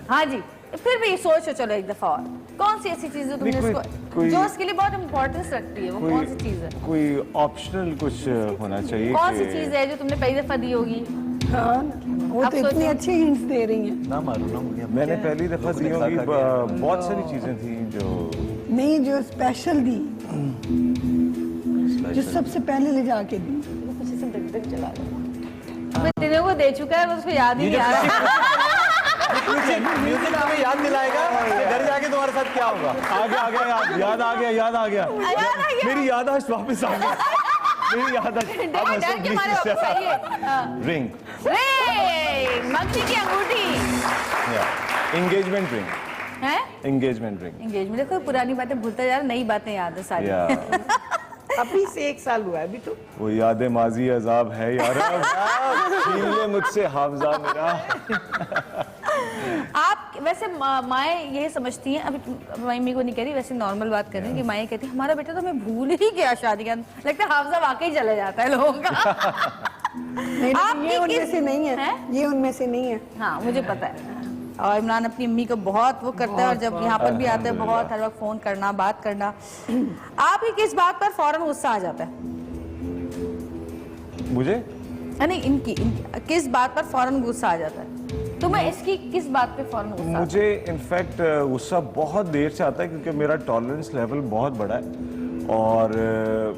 हाँ जी, फिर भी सोचो, चलो एक दफा और, कौन सी ऐसी चीज है तुमने इसको जो उसके लिए बहुत इम्पोर्टेंस रखती है? वो कौन सी चीज है? कोई ऑप्शनल कुछ होना चाहिए। कौन सी चीज है जो तुमने पहली दफा दी होगी? हाँ, वो तो इतनी अच्छी हिंट्स दे रही हैं। ना मारो ना मुझे। मैंने पहली दफा दी होगी। बहुत सारी चीजें थी जो नहीं, जो स्पेशल दी, जो सबसे पहले ले जाके दी। कुछ से दग चला मैं तेरे को दे चुका है, उसको याद ही नहीं आ रहा। म्यूजिक हमें याद दिलाएगा घर जाके तुम्हारे साथ क्या होगा। आ गया याद आ गया। मेरी याददाश्त वापस आ गई। मेरी याददाश्त। रिंग, मंगनी की अंगूठी, एंगेजमेंट रिंग है। Engagement ring. एंगेजमेंट। देखो पुरानी बातें भूलता जा रहा, नई बातें याद है सारी। अभी से 1 साल हुआ है अभी तो। वो यादें माजी अजाब है यार। छीन ले मुझसे हाफजा मेरा। आप वैसे माएँ यही समझती हैं, अभी मम्मी को नहीं कह रही, वैसे नॉर्मल बात कर रही हैं कि माएँ कहती हैं हमारा बेटा तो हमें भूल ही गया शादी का। लगता है हाफजा वाकई चला जाता है लोगों का। नहीं, ये उनमें से नहीं है, ये उनमें से नहीं है। हाँ मुझे पता है। और इमरान अपनी अम्मी को बहुत वो करता है, और जब यहाँ पर भी आता है बहुत हर वक्त फोन करना, बात करना। आपकी किस बात पर फौरन गुस्सा आ जाता है? मुझे नहीं, इनकी किस बात पर फौरन गुस्सा आ जाता है? तुम्हें इसकी किस बात पे फौरन गुस्सा? मुझे इनफैक्ट गुस्सा बहुत देर से आता है, क्योंकि मेरा टॉलरेंस लेवल बहुत बड़ा है और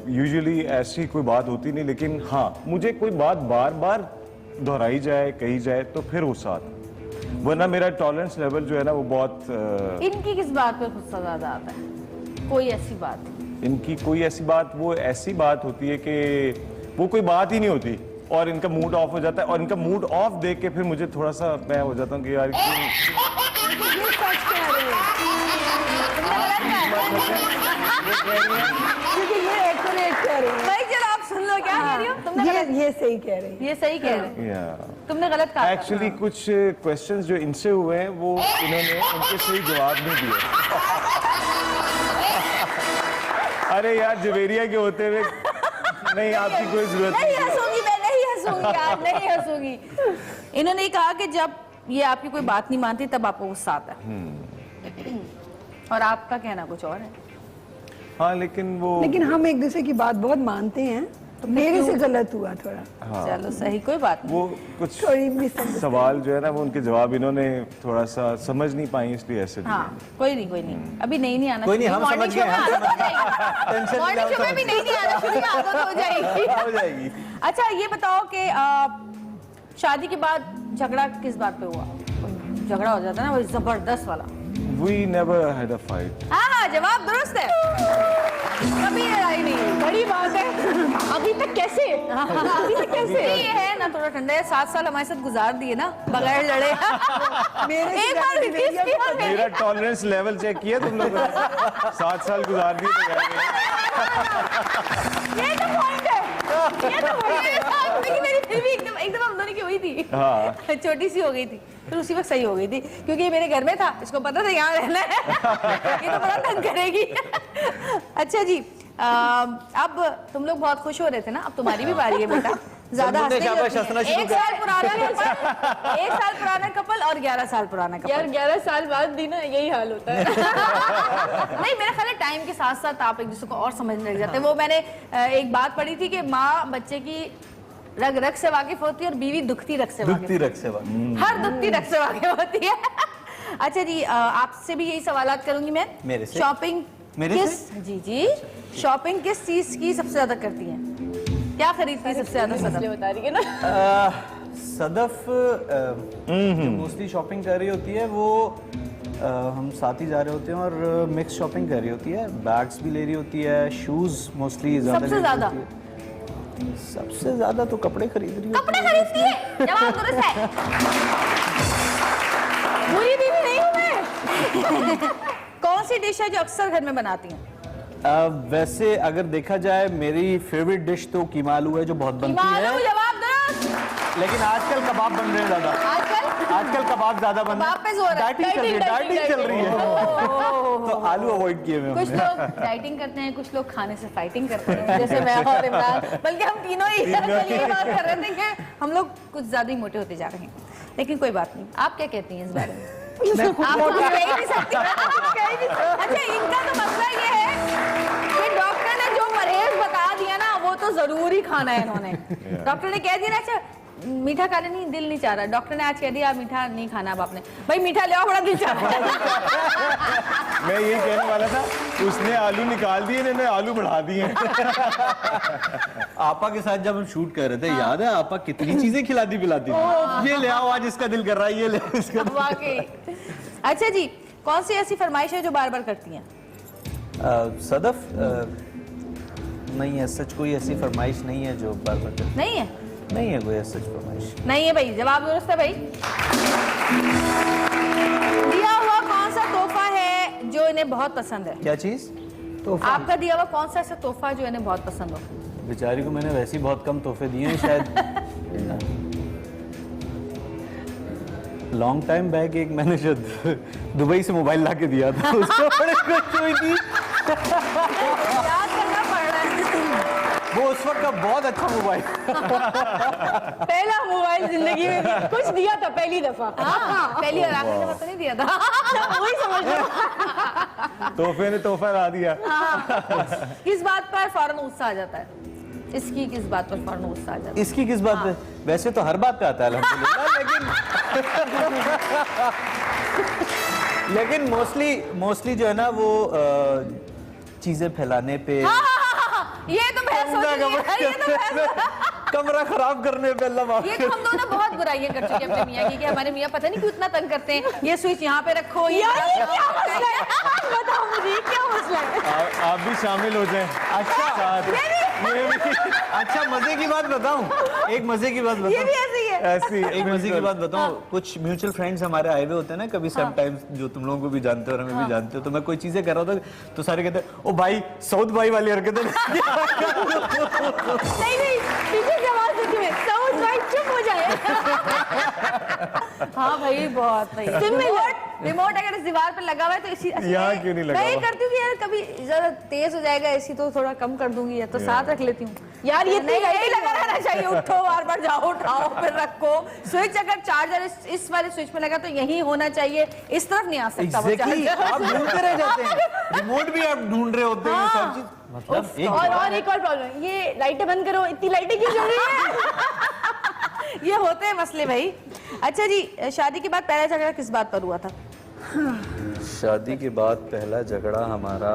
यूजुअली ऐसी कोई बात होती नहीं, लेकिन हाँ मुझे कोई बात बार बार दोहराई जाए, कही जाए तो फिर गुस्सा आता है, वरना मेरा टॉलरेंस लेवल जो है ना वो बहुत इनकी किस बात पे गुस्सा ज्यादा आता है? कोई ऐसी बात? इनकी कोई ऐसी बात, वो ऐसी बात होती है कि वो कोई बात ही नहीं होती और इनका मूड ऑफ हो जाता है, और इनका मूड ऑफ देख के फिर मुझे थोड़ा सा मैं हो जाता हूँ कि यार भाई चलो आप सुन लो, क्या कह रही हो तुमने? ये सही कह रही है। ये सही कह रहे हो, तुमने गलत कहा। एक्चुअली कुछ क्वेश्चंस जो इनसे हुए हैं वो इन्होंने उनके सही जवाब नहीं दिए। अरे यार जवेरिया के होते हुए नहीं, आपकी कोई जरूरत नहीं हंसूंगी, मैं नहीं हंसूंगी यार, नहीं हंसूंगी। इन्होंने कहा कि जब ये आपकी कोई बात नहीं मानती तब आपको गुस्सा आता है, और आपका कहना कुछ और है। हाँ लेकिन हम एक दूसरे की बात बहुत मानते हैं, तो मेरे से गलत हुआ थोड़ा। हाँ, चलो सही, कोई बात नहीं। वो कुछ सवाल जो है ना वो उनके जवाब इन्होंने थोड़ा सा समझ नहीं पाई, इसलिए ऐसे हाँ कोई नहीं, कोई नहीं, अभी नहीं आना, कोई नहीं, हम समझ गए, मॉर्निंग शो में भी नहीं आना शुरू, आदत हो जाएगी। हो जाएगी। अच्छा ये बताओ कि शादी के बाद झगड़ा किस बात पे हुआ? झगड़ा हो जाता है ना वो जबरदस्त वाला। We never had a fight. हाँ जवाब दुरुस्त है, कभी लड़ाई नहीं हुई। बड़ी बात है। अभी तक कैसे? अभी तक कैसे? ये है ना थोड़ा ठंडा है, 7 साल हमारे साथ गुजार दिए ना बगैर लड़े। एक बार मेरा टॉलरेंस लेवल चेक किया तुम लोगों ने? 7 साल गुजार दिए ये तो पॉइंट है, ये तो पॉइंट है। लेकिन मेरी फिर भी एकदम हम दोनों की हुई थी। हाँ। छोटी सी हो गई थी, फिर उसी वक्त सही हो गई थी, क्योंकि ये मेरे घर में था, इसको पता था यहाँ रहना है। ये तो बड़ा तंग करेगी। अच्छा जी, अब तुम लोग बहुत खुश हो रहे थे ना, अब तुम्हारी भी बारी है बेटा। ज्यादा हंसने की जरूरत नहीं है। 1 साल पुराना कपल और 11 साल पुराना कपल। यार 11 साल बाद भी ना यही हाल होता है। नहीं मेरा ख्याल है टाइम के साथ साथ आप एक दूसरे को और समझने लग जाते हैं। वो मैंने एक बात पढ़ी थी कि माँ बच्चे की रग रग से वाकिफ होती है और बीवी दुखती रग से वाकिफ, हर दुखती रग से वाकिफ होती है। अच्छा जी, आपसे भी यही सवालात करूंगी मैं। मेरे से? शॉपिंग जी शॉपिंग किस चीज की सबसे ज्यादा करती हैं? क्या खरीदती है सबसे ज्यादा? सदफ बता रही है ना। सदफ जो मोस्टली शॉपिंग कर रही होती है वो हम साथ ही जा रहे होते हैं और मिक्स शॉपिंग कर रही होती है, बैग्स भी ले रही होती है, शूज मोस्टली सबसे ज्यादा? सबसे ज्यादा तो कपड़े खरीद रही है। कपड़े खरीदती है, जवाब दुरुस्त है। बुरी बीवी नहीं हूं मैं। कौन सी डिश है जो अक्सर घर में बनाती हैं? वैसे अगर देखा जाए मेरी फेवरेट डिश तो कीमा आलू है, जो बहुत बनती है। जवाब दुरुस्त। लेकिन आजकल कबाब बन रहे हैं ज्यादा। आजकल कबाब ज्यादा बन रहे हैं, डाइटिंग चल रही है, तो आलू अवॉइड किए हुए। कुछ लोग डाइटिंग करते हैं, कुछ लोग खाने से फाइटिंग करते हैं, जैसे मैं और इमरान। बल्कि हम तीनों ही ये बात कर रहे थे कि हम लोग कुछ ज्यादा ही मोटे होते जा रहे हैं, लेकिन कोई बात नहीं। आप क्या कहती हैं इस बारे में? आप कह ही नहीं सकती। अच्छा इनका तो मसला ये है कि डॉक्टर ने जो परहेज बता दिया ना वो तो जरूरी खाना है इन्होंने। डॉक्टर ने कह दिया ना, अच्छा मीठा खाने नहीं दिल नहीं चाह रहा, डॉक्टर ने आज कह दिया मीठा नहीं खाना। अब आपने भाई मीठा ले आओ, बड़ा दिल चाह रहा है। मैं यही कहने वाला था, उसने आलू निकाल दिए, इन्होंने आलू बढ़ा दिए। आपा के साथ जब हम शूट कर रहे थे, याद है आपा कितनी चीजें खिलाती पिलाती थी। ये ले आओ, आज इसका दिल कर रहा है, ये ले इसका। वाकई। अच्छा जी, कौन सी ऐसी फरमाइश है जो बार बार करती हैं? सदफ नहीं है, सच कोई ऐसी फरमाइश नहीं है जो बार बार करती। नहीं है? नहीं है कोई सच फरमाइश। नहीं है भाई, जवाब दुरुस्त है भाई। दिया हुआ कौन सा तोहफा है जो इन्हें बहुत पसंद है? क्या चीज? आपका दिया हुआ कौन सा ऐसा तोहफा जो इन्हें बहुत पसंद हो? बेचारी को मैंने वैसे ही बहुत कम तोहफे दिए हैं शायद। लॉन्ग टाइम बैक एक मैंने शायद दुबई से मोबाइल ला के दिया था, उसको बड़ी खुशी हुई थी। याद करना पड़ रहा है। वो उस वक्त का बहुत अच्छा मोबाइल, पहला मोबाइल जिंदगी में कुछ दिया था पहली दफा। हाँ, पहली और आखिरी दफा तो नहीं दिया था। वही समझ लो। तोहफे ने तोहफा ला दिया। किस बात पर फौरन गुस्सा आ जाता है? इसकी किस बात पर फौरन गुस्सा आ जाता है? इसकी किस बात पे? वैसे तो हर बात पे आता है अल्हम्दुलिल्लाह, लेकिन मोस्टली जो है ना वो चीजें फैलाने पे, ये तो बहस हो रही है, ये तो बहस कमरा खराब करने पे अल्लाह माफ ये तो हम दोनों बहुत बुराइयां कर चुके हैं अपने मियाँ की कि हमारे मियाँ पता नहीं क्यों इतना तंग करते हैं, ये स्विच यहाँ पे रखो, ये क्या मसला है? बताओ मुझे क्या मसला है? आप भी शामिल हो जाएं। अच्छा अच्छा, मजे की बात बताऊं, एक मजे की बात ये भी बताऊं, ऐसी है। ऐसी एक मजे की बात बताऊं, कुछ म्यूचुअल फ्रेंड्स हमारे आए हुए होते हैं ना कभी समटाइम्स, जो तुम लोगों को भी जानते हो और हमें भी जानते हो, तो मैं कोई चीजें कर रहा था तो सारे कहते हैं ओ भाई साउथ भाई वाली हरकतें नहीं नहीं, पीछे से आवाज देती है, साउंड भाई चुप हो जाए। हाँ भाई बहुत सही। रिमोट अगर इस दीवार पे लगा हुआ है तो इसी यहाँ क्यों नहीं लगा मैं ये हुआ? करती हूँ कि यार कभी ज्यादा तेज हो जाएगा एसी तो थोड़ा कम कर दूंगी, या तो साथ रख लेती हूँ। यार ये नहीं यही लगा रहना चाहिए, उठो बार बार जाओ उठाओ फिर रखो। स्विच अगर चार्जर इस वाले स्विच में लगा तो यही होना चाहिए, इस तरफ नहीं आ सकता वो एग्जैक्टली, चार्जर। आप ढूंढते रह जाते हैं, रिमोट भी आप ढूंढ रहे होते हैं, सब चीज मतलब एक और एक और प्रॉब्लम, ये लाइटें बंद करो, इतनी लाइटें क्यों जल रही है? ये होते हैं मसले भाई। अच्छा जी, शादी के बाद पहला झगड़ा किस बात पर हुआ था? शादी के बाद पहला झगड़ा हमारा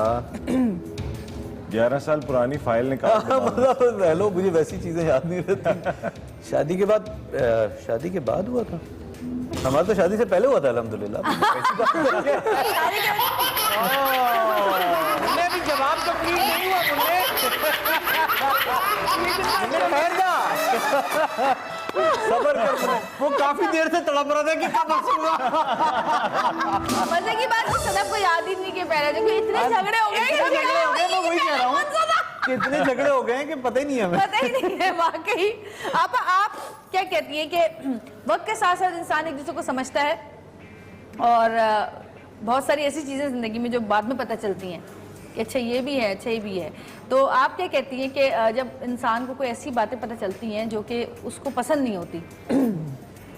11 साल पुरानी फाइल निकाल के मतलब हेलो, मुझे वैसी चीजें याद नहीं रहती। शादी के बाद हुआ था हमारा, तो शादी से पहले हुआ था अल्हम्दुलिल्लाह। अभी जवाब तो क्लियर नहीं हुआ सबर कर, वो काफी देर से तड़प रहा था कि कब हंसूंगा। मजे की बात सदफ को याद ही नहीं कि पहले देखो इतने झगड़े हो गए, मैं वही कह रहा हूँ कि इतने झगड़े हो गए हैं कि पता ही नहीं है हमें। पता ही नहीं है वाकई। आप क्या कहती हैं कि वक्त के साथ साथ इंसान एक दूसरे को समझता है और बहुत सारी ऐसी चीजें जिंदगी में जो बाद में पता चलती हैं कि अच्छा ये भी है, अच्छा ये भी है, तो आप क्या कहती हैं कि जब इंसान को कोई ऐसी बातें पता चलती हैं जो कि उसको पसंद नहीं होती,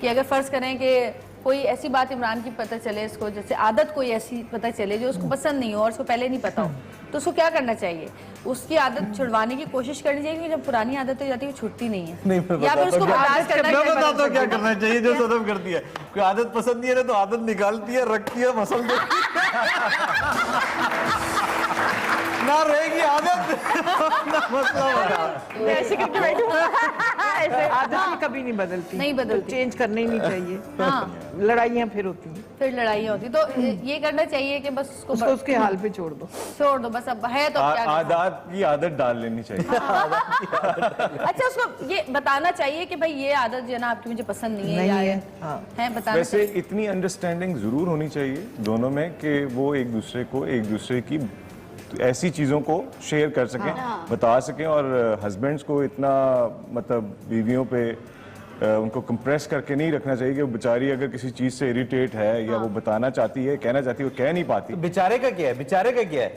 कि अगर फर्ज करें कि कोई ऐसी बात इमरान की पता चले इसको, जैसे आदत कोई ऐसी पता चले जो उसको पसंद नहीं हो और उसको पहले नहीं पता हो, तो उसको क्या करना चाहिए? उसकी आदत छुड़वाने की कोशिश करनी चाहिए, क्योंकि जब पुरानी आदत हो जाती है वो छूटती नहीं है, या फिर उसको बर्दाश्त करना मैं बताता हूँ क्या करना चाहिए जो सदफ करती है। कोई आदत पसंद नहीं है ना तो आदत निकालती है, रखती है, मसल देती ना रहेगी आदत ना मसला होगा। ऐसे करके बैठो, ऐसे आदत कभी नहीं बदलती, नहीं बदलती, चेंज करना ही नहीं चाहिए। हाँ, लड़ाइयाँ फिर होती हैं, फिर लड़ाइयाँ होती, तो ये करना चाहिए कि बस उसको उसके हाल पे छोड़ दो, छोड़ दो, बस अब है तो क्या आदत की आदत डाल लेनी चाहिए। अच्छा, उसको ये बताना चाहिए कि भाई ये आदत जो है ना आपकी मुझे पसंद नहीं है, या है बताना वैसे चाहिए। इतनी अंडरस्टैंडिंग जरूर होनी चाहिए दोनों में कि वो एक दूसरे की ऐसी चीज़ों को शेयर कर सकें, बता सकें, और हस्बैंड्स को इतना मतलब बीवियों पे उनको कंप्रेस करके नहीं रखना चाहिए कि वो बेचारी अगर किसी चीज़ से इरिटेट है या वो बताना चाहती है, कहना चाहती है, वो कह नहीं पाती। तो बेचारे का क्या है? बेचारे का क्या है?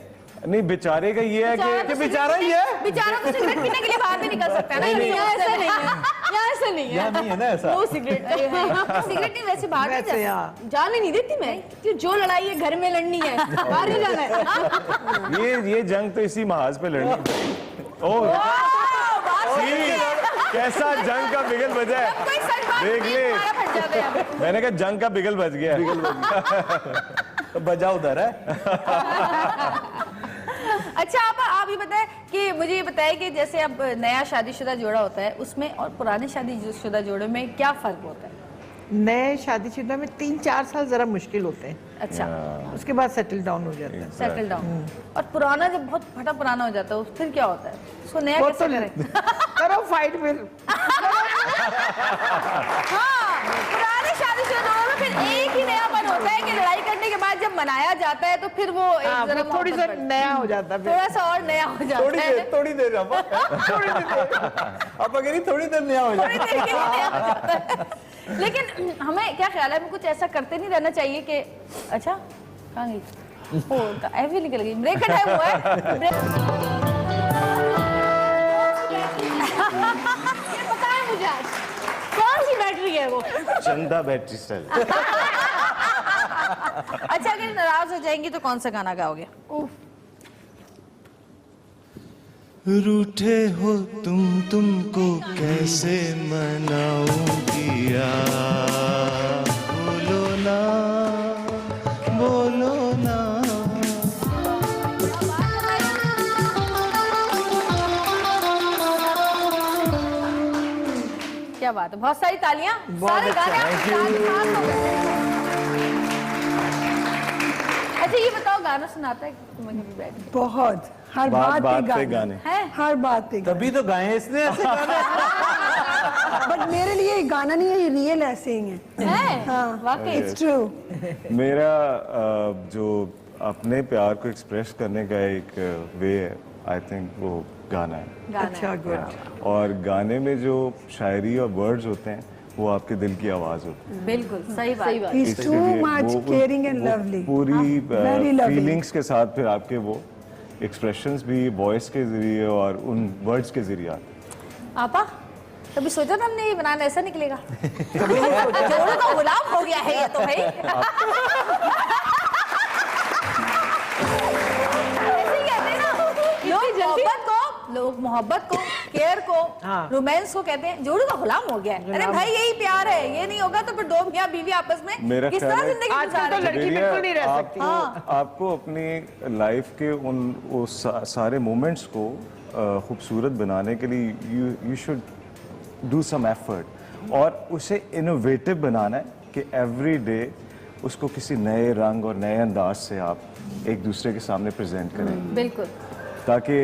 नहीं, बेचारे का ये है कि बेचारा ही है, बेचारा तो सिगरेट पीने के लिए बाहर भी निकल सकता है ना, यहाँ ऐसा नहीं है, यहाँ ऐसा नहीं है, यहाँ नहीं है ना ऐसा। वो सिगरेट सिगरेट नहीं, वैसे बाहर नहीं जाने नहीं देती मैं, कि जो लड़ाई है घर में लड़नी है, बाहर नहीं जाना है। ये जंग तो इसी महाज पे लड़नी चाहिए। ओह, कैसा जंग का बिगल बजा है, देख ले, मैंने कहा जंग का बिगल बज गया तो बजा उधर है। अच्छा, आप ये बताएं कि मुझे ये बताएं कि जैसे अब नया शादीशुदा जोड़ा होता है उसमें और पुराने शादीशुदा जोड़े में क्या फर्क होता है? नए शादीशुदा में 3-4 साल जरा मुश्किल होते हैं, अच्छा, उसके बाद सेटल डाउन हो जाता है। Settle down. और पुराना जब बहुत फटा पुराना हो जाता है फिर क्या होता है? उसको नया वो कैसे तो करें? करो फाइट फिर। हाँ, पुराने शादीशुदा में फिर एक ही नयापन होता है कि लड़ाई करने के बाद जब मनाया जाता है तो फिर वो जरा थोड़ी सा नया हो जाता है, थोड़ा सा और नया हो जाता है, थोड़ी देर अब अगर थोड़ी देर नया हो थोड़ी देर के लिए नया हो जाता है। लेकिन हमें क्या ख्याल है, हमें कुछ ऐसा करते नहीं रहना चाहिए कि अच्छा कहाँ गई, ओ ऐसे निकल गई, ब्रेक का टाइम हुआ है, ये बताएं मुझे आज कौन सी बैटरी है वो? चंदा बैटरी सेल। अच्छा, अगर नाराज हो जाएंगी तो कौन सा गाना गाओगे? रूठे हो तुमको कैसे मनाऊंगी यार, बोलो ना बोलो ना। क्या बात है, बहुत सारी तालियां, सारे गाने आपके साथ हो गए। अच्छा ये बताओ, गाना सुनाता है तुम्हें कभी बैठ के? बहुत, हर बात पे गाने हैं? हर बात पे गाने। तभी तो गाए इसने ऐसे गाने। बट मेरे लिए ये गाना नहीं है, ये रियल ऐसे ही है। हाँ, वाकई इट्स ट्रू। मेरा जो अपने प्यार को एक्सप्रेस करने का एक वे है, आई थिंक वो गाना है। अच्छा, गुड। और गाने में जो शायरी और वर्ड्स होते हैं वो आपके दिल की आवाज होती है। बिल्कुल सही बात। He's too इसीलिए much वो- caring and वो lovely. पूरी very lovely. फीलिंग्स के साथ फिर आपके वो एक्सप्रेशंस भी वॉइस के जरिए और उन वर्ड्स के जरिए आते हैं। आपा कभी सोचा था हमने ये बनाना ऐसा निकलेगा? जोड़ों का गुलाम हो गया है ये तो भाई। ऐसे ही कहते हैं ना, लोग मोहब्बत को, केयर को, रोमांस को कहते हैं जोड़ों का गुलाम हो गया है। अरे भाई यही प्यार है, ये नहीं होगा तो फिर दो मियां बीवी आपस में मेरा किस ख्याल तरह है- जिंदगी आजकल तो गुजारेंगे? लड़की बिल्कुल नहीं रह सकती। आपको अपनी लाइफ के वो सारे मोमेंट्स को खूबसूरत बनाने के लिए you should do some effort, और उसे इनोवेटिव बनाना है कि एवरी डे उसको किसी नए रंग और नए अंदाज से आप एक दूसरे के सामने प्रेजेंट करें, बिल्कुल। ताकि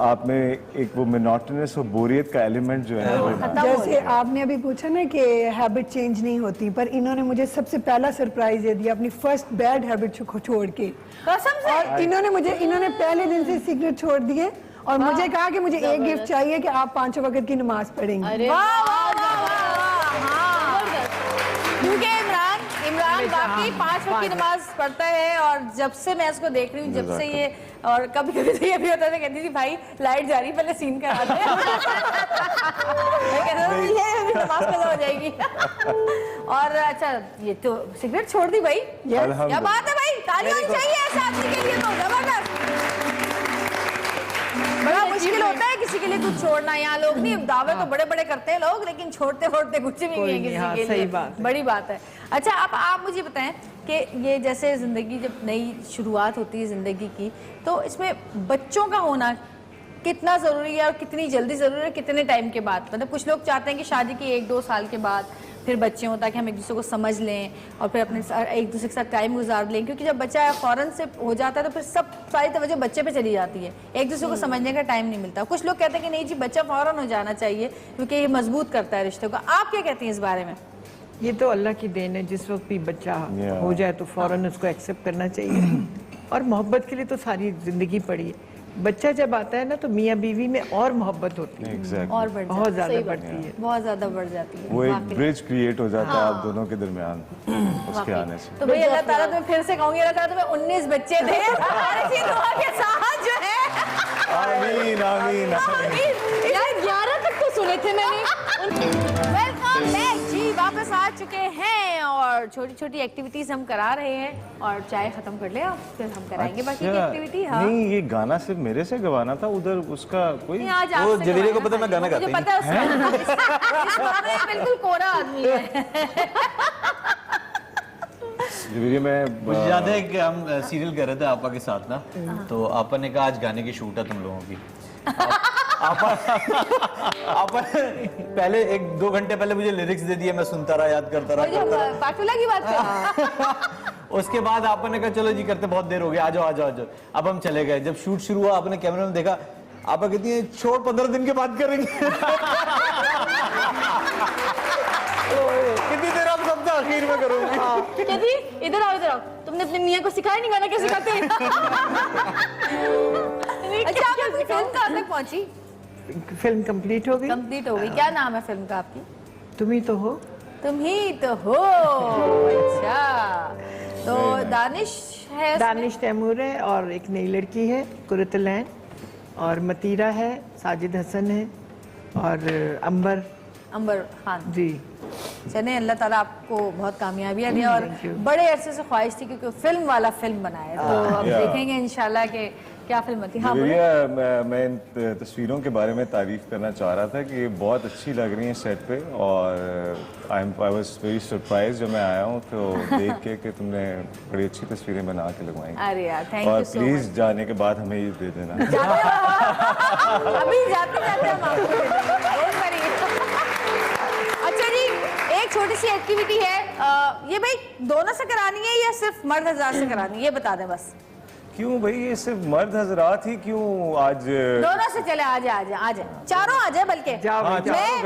आप में एक वो मोनोटोनस और बोरियत का एलिमेंट जो है वो ना खत्म हो जैसे आपने अभी पूछा ना कि हैबिट चेंज नहीं होती, पर इन्होंने मुझे सबसे पहला सरप्राइज दे दिया अपनी फर्स्ट बैड हैबिट छोड़ के। कसम से? और इन्होंने पहले दिन से सिगरेट छोड़ दिए और मुझे कहा कि मुझे एक गिफ्ट चाहिए कि आप 5 वक्त की नमाज पढ़ेंगे। वाह वाह वाह वाह, हाँ। क्योंकि इमरान बाकी 5 वक्त की नमाज पढ़ता है, और जब से मैं इसको देख रही हूँ, जब से ये, और कभी कभी तो ये भी होता था, कहती थी भाई लाइट जा रही, पहले सीन करा दे। मैं कहता था ये अभी नमाज कज़ा हो जाएगी। और अच्छा ये तो सिगरेट छोड़ दी भाई, क्या बात है भाई, ताली होनी चाहिए ऐसे आदमी के लिए, तो जबरदस्त। बड़ा मुश्किल होता है किसी के लिए कुछ छोड़ना। यहाँ लोग नहीं, दावे तो बड़े बड़े करते हैं लोग, लेकिन छोड़ते फोड़ते कुछ भी नहीं है किसी के लिए। बड़ी बात है। अच्छा आप मुझे बताएं कि ये जैसे जिंदगी जब नई शुरुआत होती है जिंदगी की, तो इसमें बच्चों का होना कितना जरूरी है और कितनी जल्दी जरूरी है, कितने टाइम के बाद? मतलब कुछ लोग चाहते हैं कि शादी के 1-2 साल के बाद फिर बच्चे हों, ताकि हम एक दूसरे को समझ लें और फिर अपने एक दूसरे के साथ टाइम गुजार लें, क्योंकि जब बच्चा फौरन से हो जाता है तो फिर सब सारी तवज्जो बच्चे पे चली जाती है, एक दूसरे को समझने का टाइम नहीं मिलता। कुछ लोग कहते हैं कि नहीं जी बच्चा फौरन हो जाना चाहिए क्योंकि ये मजबूत करता है रिश्तों को। आप क्या कहती हैं इस बारे में? ये तो अल्लाह की देन है, जिस वक्त भी बच्चा हो जाए तो फौरन उसको एक्सेप्ट करना चाहिए। और मोहब्बत के लिए तो सारी जिंदगी पड़ी है। बच्चा जब आता है ना तो मियाँ बीवी में और मोहब्बत होती है, और बढ़ जाती है, बहुत ज्यादा बढ़ती है, बहुत ज्यादा बढ़ जाती है। वो एक ब्रिज क्रिएट हो जाता है आप दोनों के दरमियान उसके आने से। तो भाई अल्लाह ताला, तुम्हें फिर से कहूंगी, अल्लाह ताला तुम्हें 19 बच्चे दे और इसी दुआ के साथ जो है। आमीन आमीन आमीन। यार 11 तक तो सुने थे मैंने। वेलकम बैक जी, वापस आ चुके हैं और छोटी छोटी एक्टिविटीज हम करा रहे हैं, और चाय खत्म कर ले आप, फिर हम कराएंगे बाकी की एक्टिविटी। हाँ नहीं, ये गाना सिर्फ मेरे से गवाना था, उधर उसका कोई नहीं, आज वो आपसे जवेरी को गवाना पता मैं गाना मुझे गाता ही पता है इस मामले में बिल्कुल कोरा आदमी है। जवेरी में मुझे याद है कि हम सीरियल कर रहे थे आपा के साथ ना, तो आपा ने कहा आज गाने की शूट है तुम लोगों की। आपा पहले 1-2 घंटे पहले मुझे लिरिक्स दे दिए, मैं सुनता रहा, याद करता रहा। पाटुला की बात कर। उसके बाद आपने कहा चलो जी करते, बहुत देर हो गई, आ जाओ आ जाओ आ जाओ। अब हम चले गए। जब शूट शुरू हुआ आपने कैमरे में देखा, आप कहती है छोड़ 15 दिन के बाद करेंगे। कितनी देर आप सबसे आखिर में करोगे? कहती इधर आओ, तुमने अपने मियाँ को सिखाया नहीं गाना कैसे गाते हैं? अच्छा आप अपनी फिल्म कहाँ तक पहुंची? फिल्म कंप्लीट हो गई। कंप्लीट हो गई। क्या नाम है फिल्म का आपकी? तुम ही तो हो। तुम ही तो हो। अच्छा, तो दानिश है, दानिश तैमूर है और एक नई लड़की है कुरतुल ऐन, और मतीरा है, साजिद हसन है और अंबर खान जी। चले, अल्लाह ताला आपको बहुत कामयाबियां दे, और बड़े अरसे से ख्वाहिश थी क्योंकि फिल्म वाला फिल्म बनाए, तो अब देखेंगे इंशाल्लाह कि क्या फिल्म थी। हाँ मैं इन तस्वीरों के बारे में तारीफ करना चाह रहा था कि ये बहुत अच्छी लग रही हैं सेट पे, और आई वाज वेरी सरप्राइज जब मैं आया हूँ तो देख के कि तुमने बड़ी अच्छी तस्वीरें बना के लगवाई। अरे यार थैंक यू और सो प्लीज जाने के बाद हमें ये दे देना। अभी जाते जाते हम आपको दे देंगे, डोंट वरी। अच्छा छोटी सी एक्टिविटी है, ये भाई दोनों से करानी है या सिर्फ मर्द हजरात से करानी है, ये बता दें बस। क्यों भाई, ये सिर्फ मर्द हजरात ही क्यों आज? दोनों से चले, आ जाए आ जाए आ जाए, चारों आ जाए बल्कि।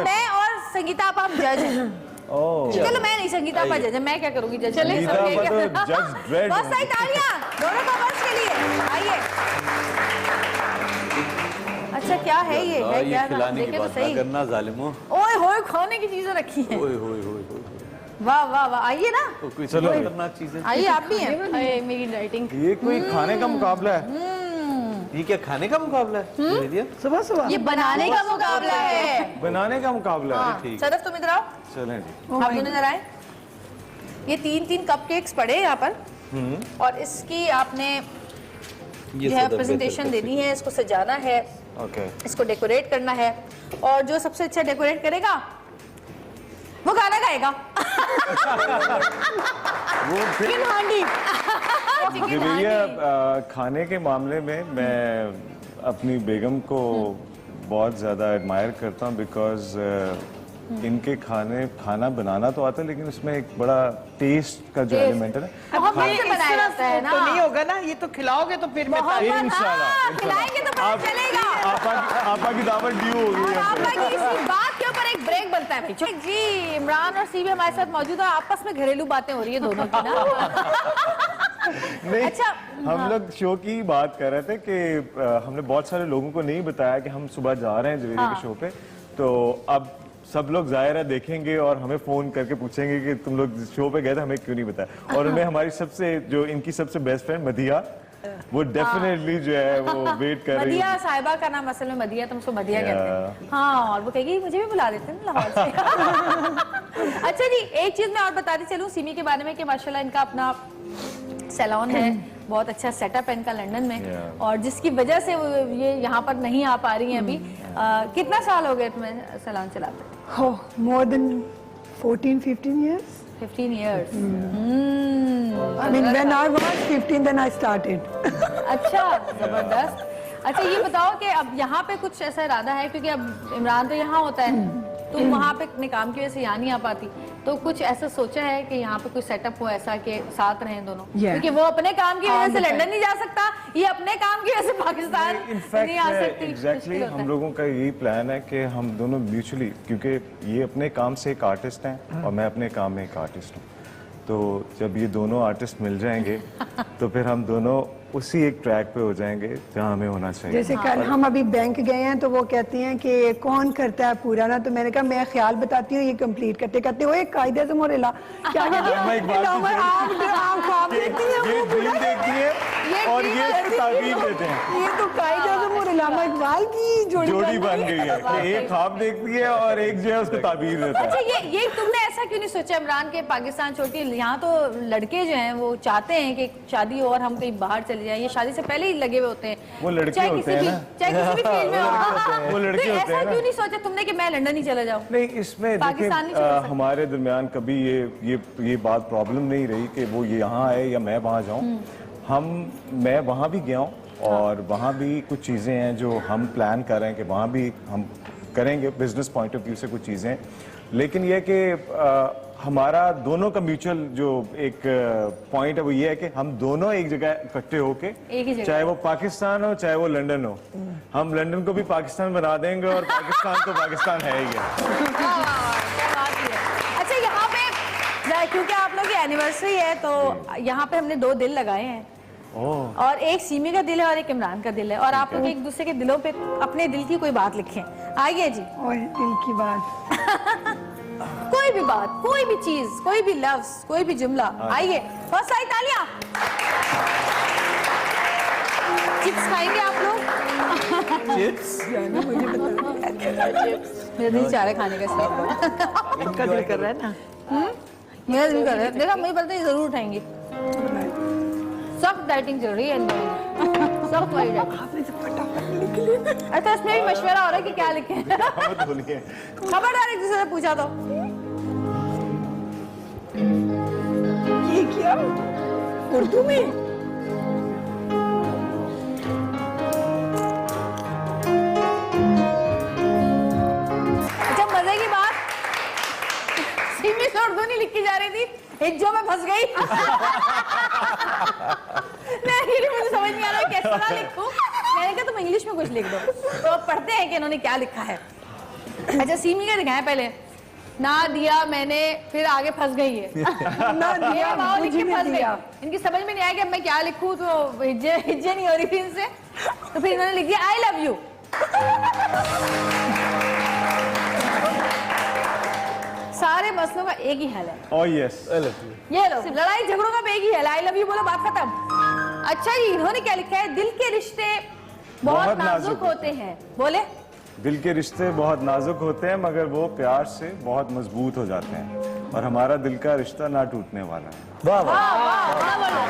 मैं और संगीता आप जज हैं। चलो मैं नहीं, संगीता आप जज है, मैं क्या करूंगी जज? चले बहुत सारी तालियां दोनों कपल्स के लिए, आइए। अच्छा क्या है ये? है क्या? खिलाने की बात सही करना जालिमो। ओए होए, खाने की चीजें रखी हैं। ओए होए होए वाह वाह वाह, आइए ना, चलो खतरनाक चीजें। आइए आप भी हैं। अरे मेरी डाइटिंग। ये कोई खाने का मुकाबला है? ये क्या खाने का मुकाबला है? सुबह सुबह ये बनाने का मुकाबला है। बनाने का मुकाबला है? ठीक। सदफ तुम इधर आओ, चलें जी। आप दोनों इधर आए। ये 3-3 कपकेक्स पड़े यहाँ पर, और इसकी आपने जो है प्रेजेंटेशन देनी है, इसको सजाना है, ओके, इसको डेकोरेट करना है, और जो सबसे अच्छा डेकोरेट करेगा वो गाना गाएगा। वो फिर चिकन हांडी। चिकन भैया हांडी। खाने के मामले में मैं अपनी बेगम को बहुत ज़्यादा एडमायर करता हूँ, बिकॉज इनके खाना बनाना तो आता है, लेकिन उसमें एक बड़ा टेस्ट का जो एलिमेंट है ना, मोहब्बत से बनाया जाता है ना। तो नहीं होगा ना, ये तो खिलाओगे तो फिर मैं मोहब्बत, इंशाल्लाह, हाँ, खिलाएंगे तो पता चलेगा। आपा की दावत ड्यू हो गई है। आपा की इसी बात के ऊपर एक ब्रेक बनता है जी। इमरान और सीबी हमारे साथ मौजूद है, आपस में घरेलू बातें हो रही है दोनों की ना। नहीं, अच्छा, हम लोग शो की बात कर रहे थे कि हमने बहुत सारे लोगों को नहीं बताया कि हम सुबह जा रहे हैं जवेरी के शो पे, तो अब सब लोग जाहिर है देखेंगे और हमें फोन करके पूछेंगे कि तुम लोग शो पे गए थे, हमें क्यों नहीं बताया। और उनमें हमारी सबसे जो इनकी सबसे बेस्ट फ्रेंड मदिया, वो डेफिनेटली जो है वो वेट कर रही मदिया है। साहिबा का नाम असल में मदिया, तुम उसको मदिया कहते हैं। हाँ, और वो कहेगी मुझे भी बुला देते हैं ना लाहौर से। अच्छा जी, एक चीज मैं और बताती चलूं सिमी के बारे में कि माशाल्लाह इनका अपना सैलून है, बहुत अच्छा सेटअप है इनका लंदन में, और जिसकी वजह से वो ये यहाँ पर नहीं आ पा रही हैं अभी। कितना साल हो गए तुम्हें सैलून चलाते? More than 14-15 years. 15 years. I mean, when I was 15, then I started. अच्छा, जबरदस्त। अच्छा ये बताओ कि अब यहाँ पे कुछ ऐसा इरादा है, क्योंकि अब इमरान तो यहाँ होता है, तुम वहाँ पे अपने काम की वजह से यहाँ नहीं आ पाती, तो कुछ ऐसा सोचा है कि यहाँ पे कोई सेटअप हो ऐसा कि साथ रहें दोनों? क्योंकि वो अपने काम की वजह से लंदन नहीं जा सकता, ये अपने काम की वजह से पाकिस्तान नहीं आ सकती। एग्जैक्टली हम लोगों का यही प्लान है कि हम दोनों म्यूचुअली, क्योंकि ये अपने काम से एक आर्टिस्ट हैं और मैं अपने काम में एक आर्टिस्ट हूँ, तो जब ये दोनों आर्टिस्ट मिल जाएंगे तो फिर हम दोनों उसी एक ट्रैक पे हो जाएंगे जहाँ हमें होना चाहिए। जैसे कल हम अभी बैंक गए हैं तो वो कहती हैं कि कौन करता है पूरा ना, तो मैंने कहा मैं ख्याल बताती हूँ, ये कंप्लीट करते करते वो एक कायदे से मोरेला क्या कहती है, आप ख्वाब देखती हैं, ये ड्रीम देखती है और ये उसको ताबीर देते हैं। ये तो कायदे से मोरेला इकबाल की जोड़ी बन गई है कि एक ख्वाब देखती है और एक जो है उसको ताबीर देता है। अच्छा ये तुमने ऐसा क्यों नहीं सोचा इमरान के पाकिस्तान छोड़ के? यहाँ तो लड़के जो हैं वो चाहते हैं कि शादी हो और हम कहीं बाहर चले जाएं, ये शादी से पहले ही लगे हुए होते हैं, वो लड़के चाहे होते हैं ना, चाहे किसी भी फील्ड में हो। वो लड़के तो होते ऐसा हैं ना। क्यों नहीं सोचा तुमने कि मैं लंदन ही चला जाऊं? नहीं, इसमें पाकिस्तान नहीं देखिए छोड़ सकते। हमारे दरमियान कभी ये बात प्रॉब्लम नहीं रही कि वो यहाँ आए या मैं वहाँ जाऊँ। मैं वहाँ भी गया हूँ और वहाँ भी कुछ चीज़ें हैं जो हम प्लान कर रहे हैं कि वहाँ भी हम करेंगे बिजनेस पॉइंट ऑफ व्यू से कुछ चीज़ें, लेकिन यह कि हमारा दोनों का म्यूचुअल जो एक पॉइंट है वो ये है कि हम दोनों एक जगह इकट्ठे होके, चाहे वो पाकिस्तान हो चाहे वो लंदन हो, हम लंदन को भी पाकिस्तान बना देंगे और पाकिस्तान तो पाकिस्तान है ही है। अच्छा यहाँ पे क्योंकि आप लोग की एनिवर्सरी है तो यहाँ पे हमने 2 दिल लगाए हैं, और एक सीमी का दिल है और एक इमरान का दिल है, और आप लोग एक दूसरे के दिलों पे अपने दिल की कोई बात लिखें। आइए जी। और दिल की बात कोई भी बात, कोई भी चीज, कोई भी लफ्ज, कोई भी जुमला। आइए, बहुत सारी तालियां। चिप्स खाएंगे आप लोग? चिप्स? मेरा दिल चाह रहा है खाने का इसलिए। इनका दिल कर रहा है ना? मेरा दिल कर रहा है, देखा मुझे पता है जरूर उठाएंगे। सख्त डाइटिंग चल रही है सख्त वाली डाइटिंग। अच्छा इसमें भी मशवरा हो रहा है कि क्या लिखें। खबरदार एक दूसरे से पूछा तो। ये क्या उर्दू में? अच्छा मजे की बात, सिमी तो रही थी, हिज्जों में फंस गई। नहीं, मुझे समझ नहीं आ रहा कैसे ना लिखूं। मैंने कहा तुम इंग्लिश में कुछ लिख दो। तो अब पढ़ते हैं कि इन्होंने क्या लिखा है। अच्छा, सीमी का दिखाएं पहले। ना दिया मैंने, फिर आगे फंस गई है। ना दिया वाओ लिख के मुझे फंस नहीं गई। दिया। इनकी समझ में नहीं आया कि अब मैं क्या लिखूं, तो हिज्जे नहीं हो रही थी इनसे, तो फिर इन्होंने लिख दिया आई लव यू। सारे मसलों का एक ही हल है। ओह यस, ये लो, लड़ाई झगड़ों का एक ही हल, आई लव यू बोलो, बात खत्म। अच्छा जी, इन्होंने क्या लिखा है? दिल के रिश्ते बहुत नाजुक होते हैं। बोले, दिल के रिश्ते बहुत नाजुक होते हैं मगर वो प्यार से बहुत मजबूत हो जाते हैं, और हमारा दिल का रिश्ता ना टूटने वाला है। वाह वाह। वाह, बोलो।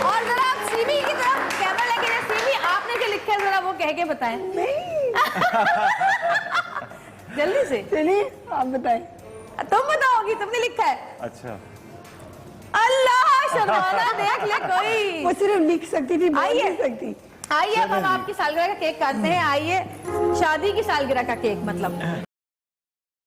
और जरा आप सीमी की तरफ कैमरा लेके जाए। सीमी, आपने क्या लिखा है, जरा वो कह के बताएं। जल्दी से। चलिए आप बताएं। तुम बताओगी, तुमने लिखा है। अच्छा, अल्लाह, शर्माना देख ले कोई। वो सिर्फ लिख सकती थी, बोल आइए। नहीं सकती। आइए, अब हम आपकी सालगिरह का केक काटते हैं। आइए, शादी की सालगिरह का केक मतलब।